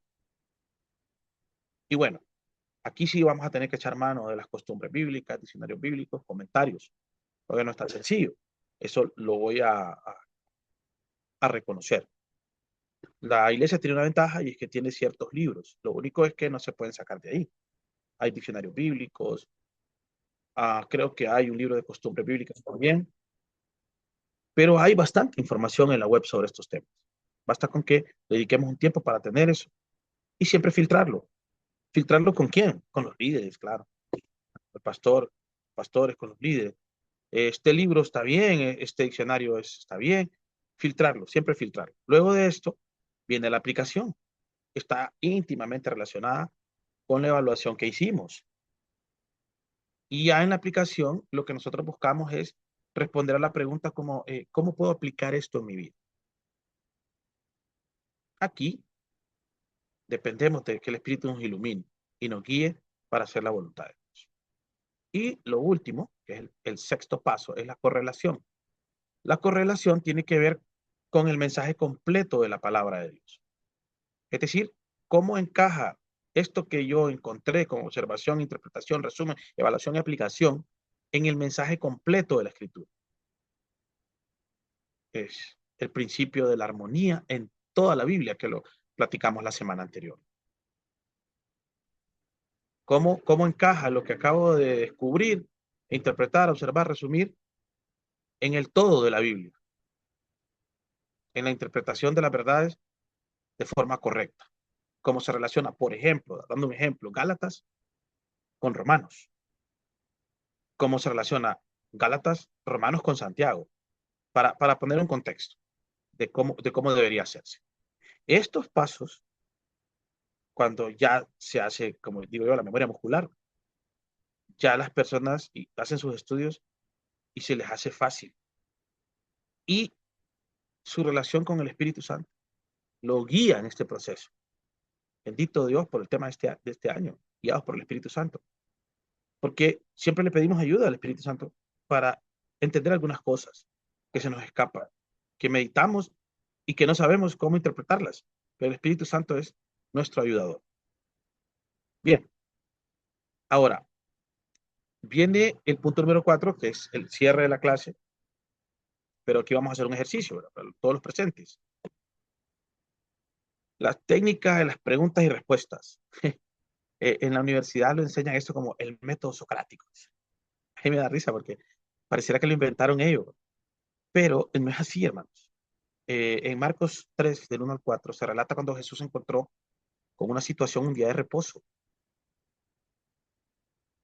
S3: Y bueno, aquí sí vamos a tener que echar mano de las costumbres bíblicas, diccionarios bíblicos, comentarios, porque no es tan sencillo. Eso lo voy a reconocer. La iglesia tiene una ventaja y es que tiene ciertos libros. Lo único es que no se pueden sacar de ahí. Hay diccionarios bíblicos. Creo que hay un libro de costumbres bíblicas también. Pero hay bastante información en la web sobre estos temas. Basta con que dediquemos un tiempo para tener eso. Y siempre filtrarlo. ¿Filtrarlo con quién? Con los líderes, claro. El pastor, pastores, con los líderes. Este libro está bien, este diccionario está bien. Filtrarlo, siempre filtrarlo. Luego de esto viene la aplicación. Está íntimamente relacionada con la evaluación que hicimos. Y ya en la aplicación lo que nosotros buscamos es responder a la pregunta como, ¿cómo puedo aplicar esto en mi vida? Aquí dependemos de que el Espíritu nos ilumine y nos guíe para hacer la voluntad de Dios. Y lo último, que es el sexto paso, es la correlación. La correlación tiene que ver con el mensaje completo de la palabra de Dios. Es decir, cómo encaja esto que yo encontré con observación, interpretación, resumen, evaluación y aplicación en el mensaje completo de la Escritura. Es el principio de la armonía en toda la Biblia, que lo platicamos la semana anterior. ¿Cómo encaja lo que acabo de descubrir, interpretar, observar, resumir en el todo de la Biblia? En la interpretación de las verdades de forma correcta. ¿Cómo se relaciona? Por ejemplo, dando un ejemplo, Gálatas con Romanos. ¿Cómo se relaciona Gálatas, Romanos con Santiago? Para poner un contexto de cómo debería hacerse. Estos pasos, cuando ya se hace, como digo yo, la memoria muscular, ya las personas hacen sus estudios y se les hace fácil. Y su relación con el Espíritu Santo lo guía en este proceso. Bendito Dios por el tema de este año, guiados por el Espíritu Santo. Porque siempre le pedimos ayuda al Espíritu Santo para entender algunas cosas que se nos escapan, que meditamos y que no sabemos cómo interpretarlas. Pero el Espíritu Santo es nuestro ayudador. Bien. Ahora, viene el punto número 4, que es el cierre de la clase. Pero aquí vamos a hacer un ejercicio, ¿verdad? Para todos los presentes. Las técnicas de las preguntas y respuestas. En la universidad lo enseñan esto como el método socrático. A mí me da risa porque pareciera que lo inventaron ellos. Pero no es así, hermanos. En Marcos 3, del 1 al 4, se relata cuando Jesús se encontró con una situación un día de reposo.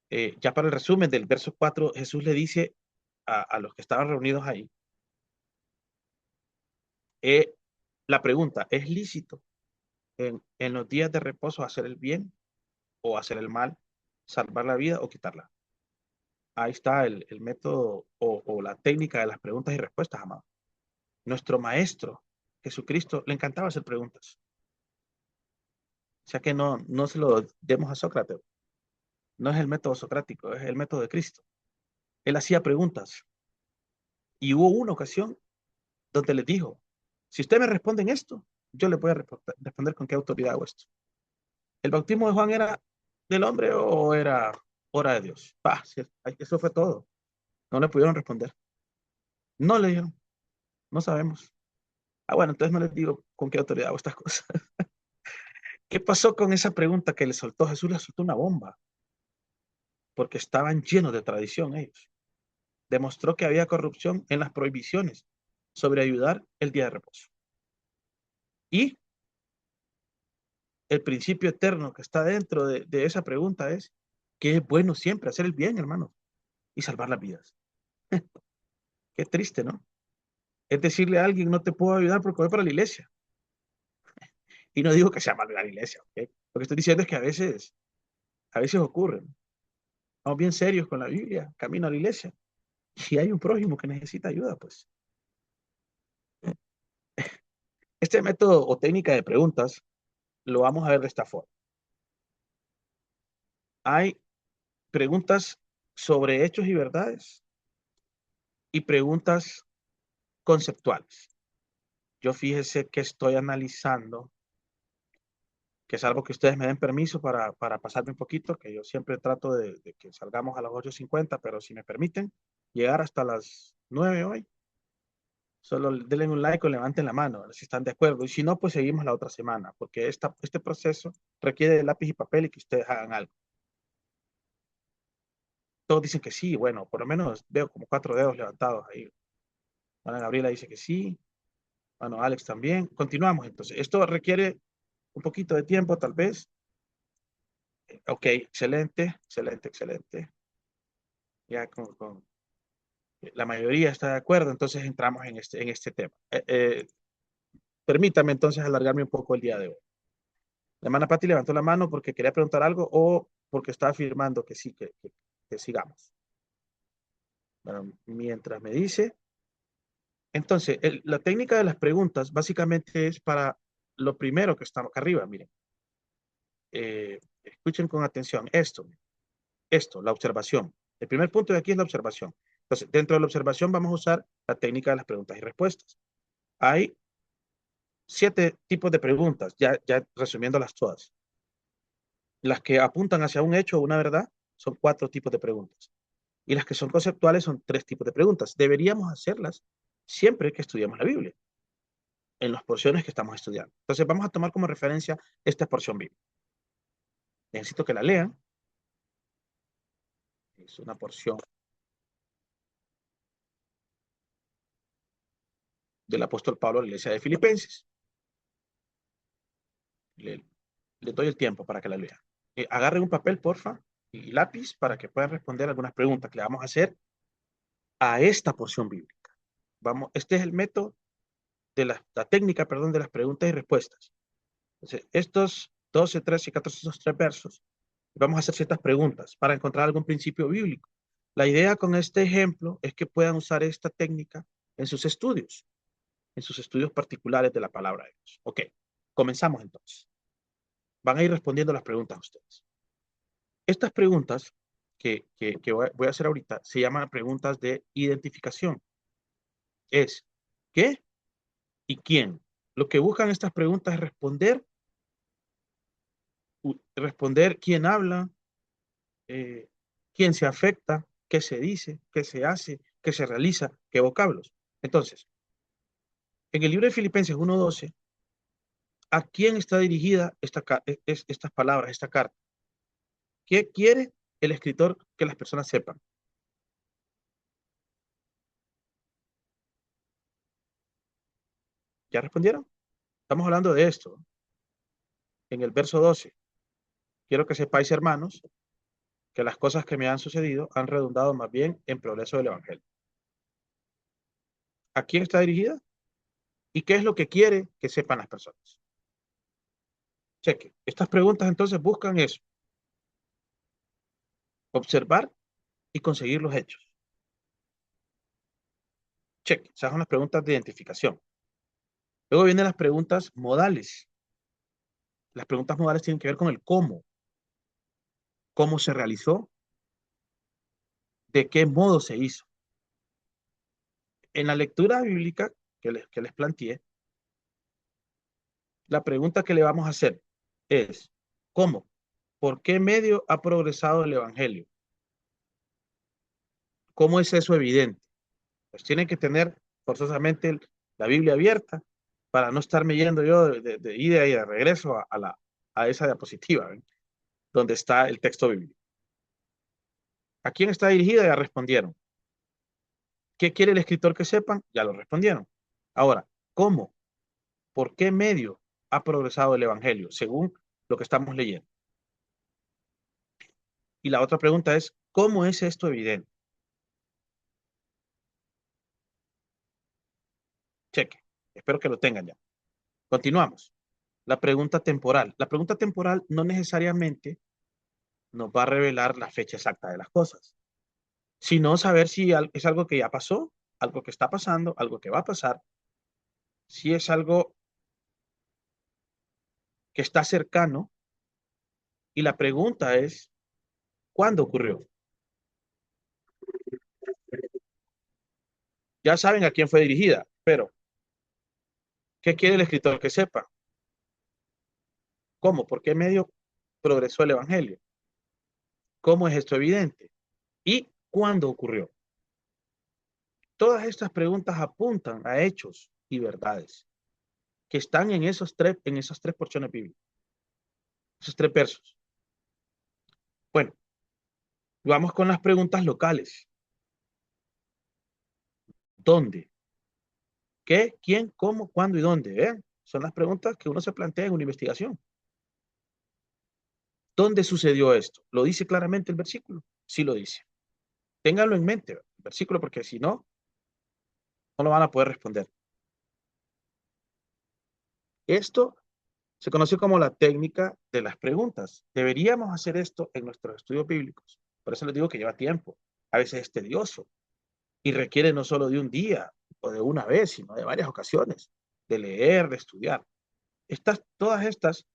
S3: Ya para el resumen del verso 4, Jesús le dice a los que estaban reunidos ahí, la pregunta, ¿es lícito en los días de reposo hacer el bien o hacer el mal, salvar la vida o quitarla? Ahí está el método o la técnica de las preguntas y respuestas, amado. Nuestro maestro, Jesucristo, le encantaba hacer preguntas. O sea que no se lo demos a Sócrates. No es el método socrático, es el método de Cristo. Él hacía preguntas. Y hubo una ocasión donde les dijo, si usted me responde en esto, yo le voy a responder con qué autoridad hago esto. ¿El bautismo de Juan era del hombre o era hora de Dios? Eso fue todo. No le pudieron responder. No le dijeron. No sabemos. Bueno, entonces no les digo con qué autoridad hago estas cosas. ¿Qué pasó con esa pregunta que le soltó Jesús? Le soltó una bomba. Porque estaban llenos de tradición ellos. Demostró que había corrupción en las prohibiciones sobre ayudar el día de reposo. Y el principio eterno que está dentro de esa pregunta es que es bueno siempre hacer el bien, hermano, y salvar las vidas. Qué triste, ¿no? Es decirle a alguien, no te puedo ayudar porque voy para la iglesia. Y no digo que sea malo ir a la iglesia, ¿ok? Lo que estoy diciendo es que a veces ocurre. Estamos bien serios con la Biblia, camino a la iglesia. Y hay un prójimo que necesita ayuda, pues. Este método o técnica de preguntas lo vamos a ver de esta forma. Hay preguntas sobre hechos y verdades y preguntas conceptuales. Yo fíjese que estoy analizando, que es algo que ustedes me den permiso para pasarme un poquito, que yo siempre trato de que salgamos a las 8:50, pero si me permiten llegar hasta las 9 hoy, solo denle un like o levanten la mano, si están de acuerdo. Y si no, pues seguimos la otra semana, porque este proceso requiere de lápiz y papel y que ustedes hagan algo. Todos dicen que sí, bueno, por lo menos veo como 4 dedos levantados ahí. Ana Gabriela dice que sí. Bueno, Alex también. Continuamos entonces. Esto requiere un poquito de tiempo, tal vez. Ok, excelente, excelente, excelente. Ya con La mayoría está de acuerdo, entonces entramos en este tema. Permítame entonces alargarme un poco el día de hoy. La hermana Patti levantó la mano porque quería preguntar algo o porque está afirmando que sí, que sigamos. Bueno, mientras me dice. Entonces, la técnica de las preguntas básicamente es para lo primero que está acá arriba, miren. Escuchen con atención esto, la observación. El primer punto de aquí es la observación. Entonces, dentro de la observación vamos a usar la técnica de las preguntas y respuestas. Hay 7 tipos de preguntas, ya resumiéndolas todas. Las que apuntan hacia un hecho o una verdad son 4 tipos de preguntas. Y las que son conceptuales son 3 tipos de preguntas. Deberíamos hacerlas siempre que estudiamos la Biblia, en las porciones que estamos estudiando. Entonces vamos a tomar como referencia esta porción bíblica. Necesito que la lean. Es una porción del apóstol Pablo a la iglesia de Filipenses. Le doy el tiempo para que la lean. Agarren un papel, porfa, y lápiz para que puedan responder algunas preguntas que le vamos a hacer a esta porción bíblica. Vamos, este es el método de la técnica, perdón, de las preguntas y respuestas. Entonces, estos 12, 13 y 14, estos 3 versos, vamos a hacer ciertas preguntas para encontrar algún principio bíblico. La idea con este ejemplo es que puedan usar esta técnica en sus estudios particulares de la palabra de Dios. Ok, comenzamos entonces. Van a ir respondiendo las preguntas a ustedes. Estas preguntas que voy a hacer ahorita se llaman preguntas de identificación. Es ¿qué y quién? Lo que buscan estas preguntas es responder quién habla, quién se afecta, qué se dice, qué se hace, qué se realiza, qué vocablos. Entonces, en el libro de Filipenses 1:12, ¿a quién está dirigida estas palabras, esta carta? ¿Qué quiere el escritor que las personas sepan? ¿Ya respondieron? Estamos hablando de esto. En el verso 12, quiero que sepáis, hermanos, que las cosas que me han sucedido han redundado más bien en progreso del evangelio. ¿A quién está dirigida? ¿Y qué es lo que quiere que sepan las personas? Cheque. Estas preguntas entonces buscan eso. Observar y conseguir los hechos. Cheque. Esas son las preguntas de identificación. Luego vienen las preguntas modales. Las preguntas modales tienen que ver con el cómo. ¿Cómo se realizó? ¿De qué modo se hizo? En la lectura bíblica que les planteé, la pregunta que le vamos a hacer es, ¿cómo? ¿Por qué medio ha progresado el evangelio? ¿Cómo es eso evidente? Pues tienen que tener forzosamente la Biblia abierta para no estarme yendo yo de ida y de regreso a esa diapositiva, ¿ven? Donde está el texto bíblico. ¿A quién está dirigida? Ya respondieron. ¿Qué quiere el escritor que sepan? Ya lo respondieron. Ahora, ¿cómo? ¿Por qué medio ha progresado el evangelio? Según lo que estamos leyendo. Y la otra pregunta es, ¿cómo es esto evidente? Cheque. Espero que lo tengan ya. Continuamos. La pregunta temporal. La pregunta temporal no necesariamente nos va a revelar la fecha exacta de las cosas, sino saber si es algo que ya pasó, algo que está pasando, algo que va a pasar, si es algo que está cercano. Y la pregunta es, ¿cuándo ocurrió? Ya saben a quién fue dirigida, pero ¿qué quiere el escritor que sepa? ¿Cómo? ¿Por qué medio progresó el evangelio? ¿Cómo es esto evidente? ¿Y cuándo ocurrió? Todas estas preguntas apuntan a hechos y verdades que están en esas tres porciones bíblicas, esos 3 versos. Bueno, vamos con las preguntas locales. ¿Dónde? ¿Qué? ¿Quién? ¿Cómo? ¿Cuándo? ¿Y dónde? ¿Vean? Son las preguntas que uno se plantea en una investigación. ¿Dónde sucedió esto? ¿Lo dice claramente el versículo? Sí lo dice. Ténganlo en mente. versículo, porque si no, no lo van a poder responder. Esto se conoce como la técnica de las preguntas. Deberíamos hacer esto en nuestros estudios bíblicos. Por eso les digo que lleva tiempo. A veces es tedioso y requiere no solo de un día o de una vez, sino de varias ocasiones, de leer, de estudiar. Todas estas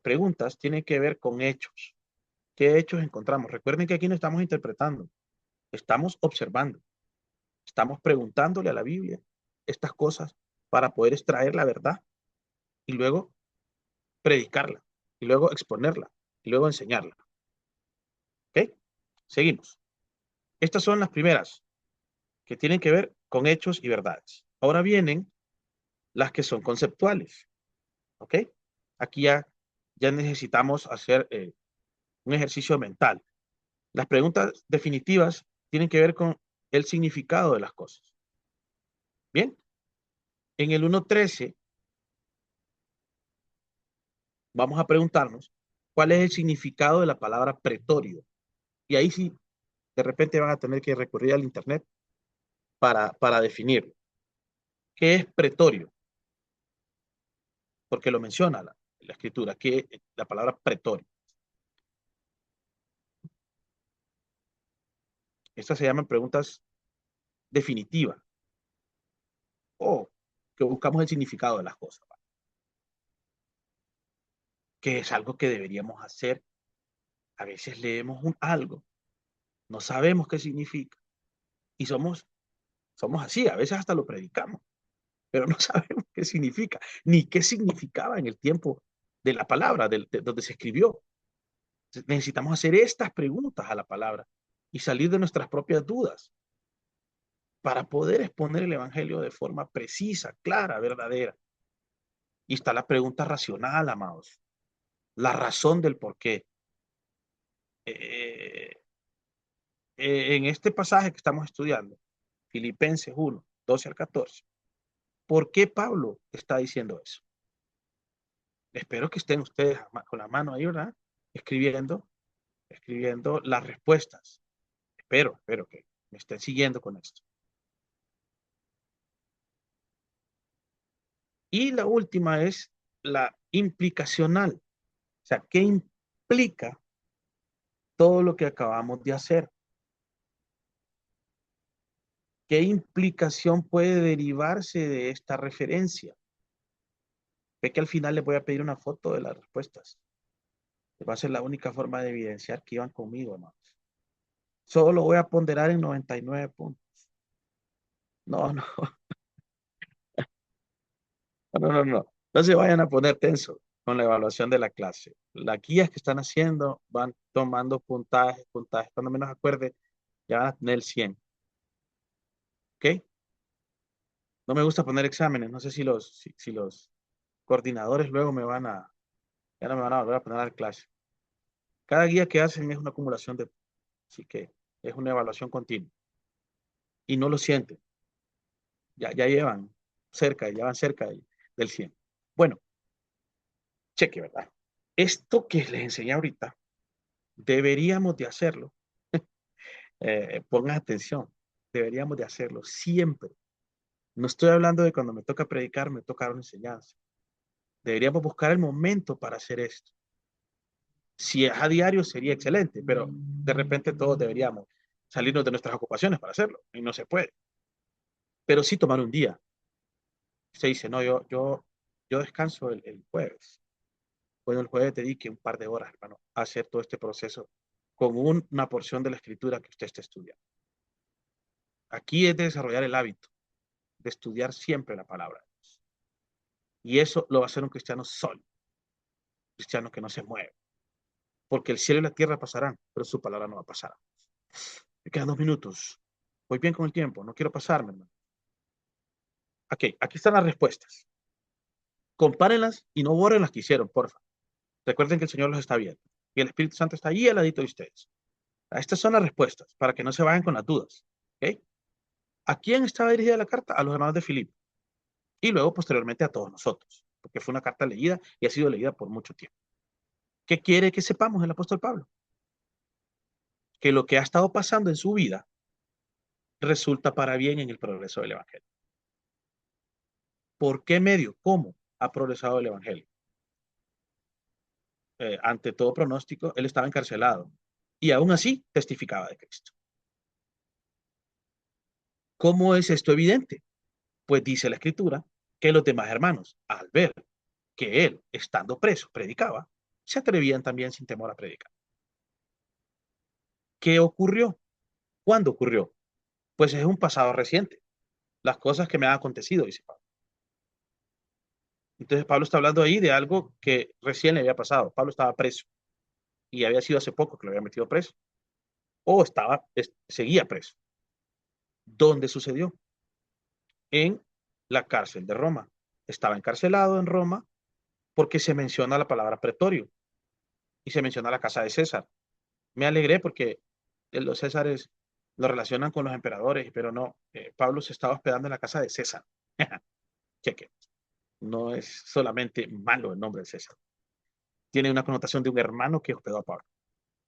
S3: preguntas tienen que ver con hechos. ¿Qué hechos encontramos? Recuerden que aquí no estamos interpretando, estamos observando, estamos preguntándole a la Biblia estas cosas para poder extraer la verdad y luego predicarla, y luego exponerla, y luego enseñarla. ¿Ok? Seguimos. Estas son las primeras que tienen que ver con hechos y verdades. Ahora vienen las que son conceptuales. ¿Ok? Aquí ya necesitamos hacer un ejercicio mental. Las preguntas definitivas tienen que ver con el significado de las cosas. Bien, en el 1.13 vamos a preguntarnos cuál es el significado de la palabra pretorio. Y ahí sí, de repente van a tener que recurrir al internet para definirlo. ¿Qué es pretorio? Porque lo menciona la escritura, que la palabra pretorio. Estas se llaman preguntas definitivas o que buscamos el significado de las cosas, que es algo que deberíamos hacer. A veces leemos algo, no sabemos qué significa y somos así, a veces hasta lo predicamos, pero no sabemos qué significa, ni qué significaba en el tiempo de la palabra, de donde se escribió. Necesitamos hacer estas preguntas a la palabra y salir de nuestras propias dudas para poder exponer el evangelio de forma precisa, clara, verdadera. Y está la pregunta racional, amados, la razón del por qué. En este pasaje que estamos estudiando, Filipenses 1, 12 al 14, ¿por qué Pablo está diciendo eso? Espero que estén ustedes con la mano ahí, ¿verdad? Escribiendo las respuestas. Espero que me estén siguiendo con esto. Y la última es la implicacional. O sea, ¿qué implica todo lo que acabamos de hacer? ¿Qué implicación puede derivarse de esta referencia? Ve que al final les voy a pedir una foto de las respuestas. Va a ser la única forma de evidenciar que iban conmigo, hermanos. Solo lo voy a ponderar en 99 puntos. No. No se vayan a poner tensos con la evaluación de la clase. Las guías que están haciendo van tomando puntajes. Cuando menos acuerde, ya van a tener el 100. ¿Ok? No me gusta poner exámenes. No sé si los coordinadores luego ya no me van a volver a poner a dar clase. Cada guía que hacen es una acumulación de, así que es una evaluación continua. Y no lo sienten. Ya van cerca del 100. Bueno, cheque, ¿verdad? Esto que les enseñé ahorita, deberíamos de hacerlo. Pongan atención, deberíamos de hacerlo siempre. No estoy hablando de cuando me toca predicar, me toca dar una enseñanza. Deberíamos buscar el momento para hacer esto. Si es a diario sería excelente, pero de repente todos deberíamos salirnos de nuestras ocupaciones para hacerlo y no se puede. Pero sí tomar un día. Se dice, no, yo descanso el jueves. Bueno, el jueves dedique un par de horas, hermano, a hacer todo este proceso con una porción de la escritura que usted está estudiando. Aquí es de desarrollar el hábito de estudiar siempre la palabra de Dios. Y eso lo va a hacer un cristiano sólido, un cristiano que no se mueve. Porque el cielo y la tierra pasarán, pero su palabra no va a pasar. Me quedan 2 minutos. Voy bien con el tiempo, no quiero pasarme, hermano. Ok, aquí están las respuestas. Compárenlas y no borren las que hicieron, porfa. Recuerden que el Señor los está viendo. Y el Espíritu Santo está ahí al ladito de ustedes. Estas son las respuestas, para que no se vayan con las dudas. ¿Okay? ¿A quién estaba dirigida la carta? A los hermanos de Filipo. Y luego, posteriormente, a todos nosotros. Porque fue una carta leída y ha sido leída por mucho tiempo. ¿Qué quiere que sepamos el apóstol Pablo? Que lo que ha estado pasando en su vida resulta para bien en el progreso del Evangelio. ¿Por qué medio? ¿Cómo ha progresado el Evangelio? Ante todo pronóstico, él estaba encarcelado y aún así testificaba de Cristo. ¿Cómo es esto evidente? Pues dice la Escritura que los demás hermanos, al ver que él, estando preso, predicaba, se atrevían también sin temor a predicar. ¿Qué ocurrió? ¿Cuándo ocurrió? Pues es un pasado reciente. Las cosas que me han acontecido, dice Pablo. Entonces Pablo está hablando ahí de algo que recién le había pasado. Pablo estaba preso y había sido hace poco que lo había metido preso. O seguía preso. ¿Dónde sucedió? En la cárcel de Roma. Estaba encarcelado en Roma porque se menciona la palabra pretorio y se menciona la casa de César. Me alegré porque los Césares lo relacionan con los emperadores, pero no, Pablo se estaba hospedando en la casa de César. Cheque. No es solamente malo el nombre de César. Tiene una connotación de un hermano que hospedó a Pablo.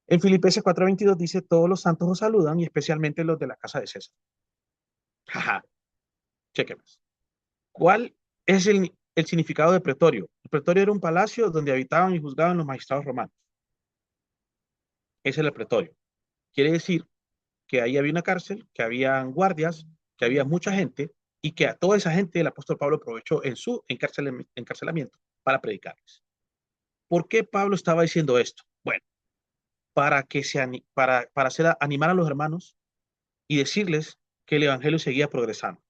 S3: En Filipenses 4:22 dice, todos los santos os saludan y especialmente los de la casa de César. Jaja. Chequemos. ¿Cuál es el significado de pretorio? El pretorio era un palacio donde habitaban y juzgaban los magistrados romanos. Ese es el pretorio. Quiere decir que ahí había una cárcel, que habían guardias, que había mucha gente y que a toda esa gente el apóstol Pablo aprovechó en su encarcelamiento para predicarles. ¿Por qué Pablo estaba diciendo esto? Bueno, para animar a los hermanos y decirles que el evangelio seguía progresando,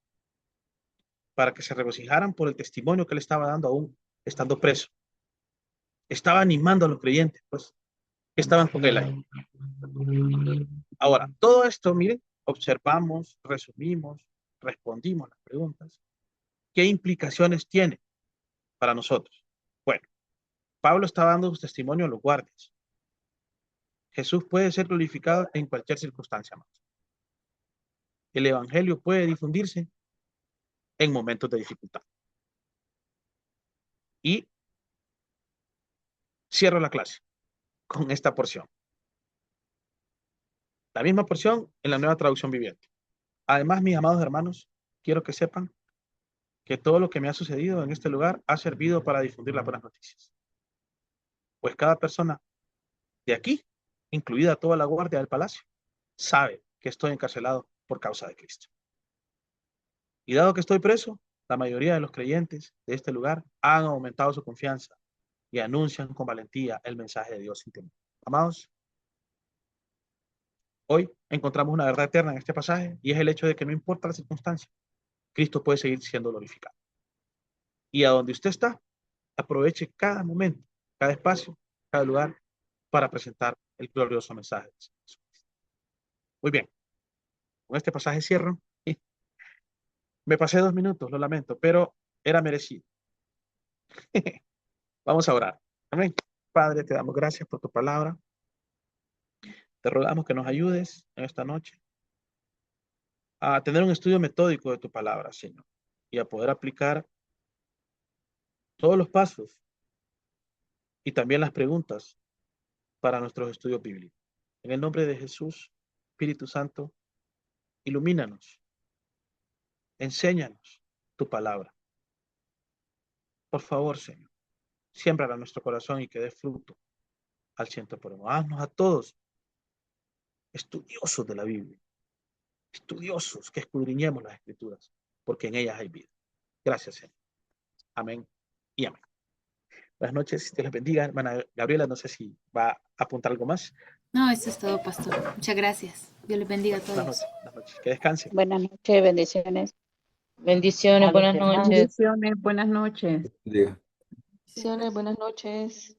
S3: para que se regocijaran por el testimonio que él estaba dando aún estando preso. Estaba animando a los creyentes, pues, que estaban con él ahí. Ahora, todo esto, miren, observamos, resumimos, respondimos las preguntas. ¿Qué implicaciones tiene para nosotros? Bueno, Pablo estaba dando su testimonio a los guardias. Jesús puede ser glorificado en cualquier circunstancia más. El evangelio puede difundirse en momentos de dificultad. Y cierro la clase con esta porción. La misma porción en la Nueva Traducción Viviente. Además, mis amados hermanos, quiero que sepan que todo lo que me ha sucedido en este lugar ha servido para difundir las buenas noticias. Pues cada persona de aquí, incluida toda la guardia del palacio, sabe que estoy encarcelado por causa de Cristo. Y dado que estoy preso, la mayoría de los creyentes de este lugar han aumentado su confianza y anuncian con valentía el mensaje de Dios sin temor. Amados, hoy encontramos una verdad eterna en este pasaje y es el hecho de que no importa la circunstancia, Cristo puede seguir siendo glorificado. Y a donde usted está, aproveche cada momento, cada espacio, cada lugar para presentar el glorioso mensaje de Jesús. Muy bien, con este pasaje cierro. Me pasé 2 minutos, lo lamento, pero era merecido. Vamos a orar. Amén. Padre, te damos gracias por tu palabra. Te rogamos que nos ayudes en esta noche a tener un estudio metódico de tu palabra, Señor, y a poder aplicar todos los pasos y también las preguntas para nuestros estudios bíblicos. En el nombre de Jesús, Espíritu Santo, ilumínanos, enséñanos tu palabra. Por favor, Señor, siémbrala en nuestro corazón y que dé fruto al 100%. Haznos a todos estudiosos de la Biblia, estudiosos que escudriñemos las Escrituras, porque en ellas hay vida. Gracias, Señor. Amén y amén. Buenas noches, Dios les bendiga. Hermana Gabriela, no sé si va a apuntar algo más.
S5: No, eso es todo, pastor. Muchas gracias. Dios les bendiga a todos.
S3: Buenas noches. Que descansen.
S4: Buenas noches, bendiciones.
S7: Bendiciones, buenas noches.
S9: Bendiciones, buenas noches.
S8: Bendiciones, buenas noches.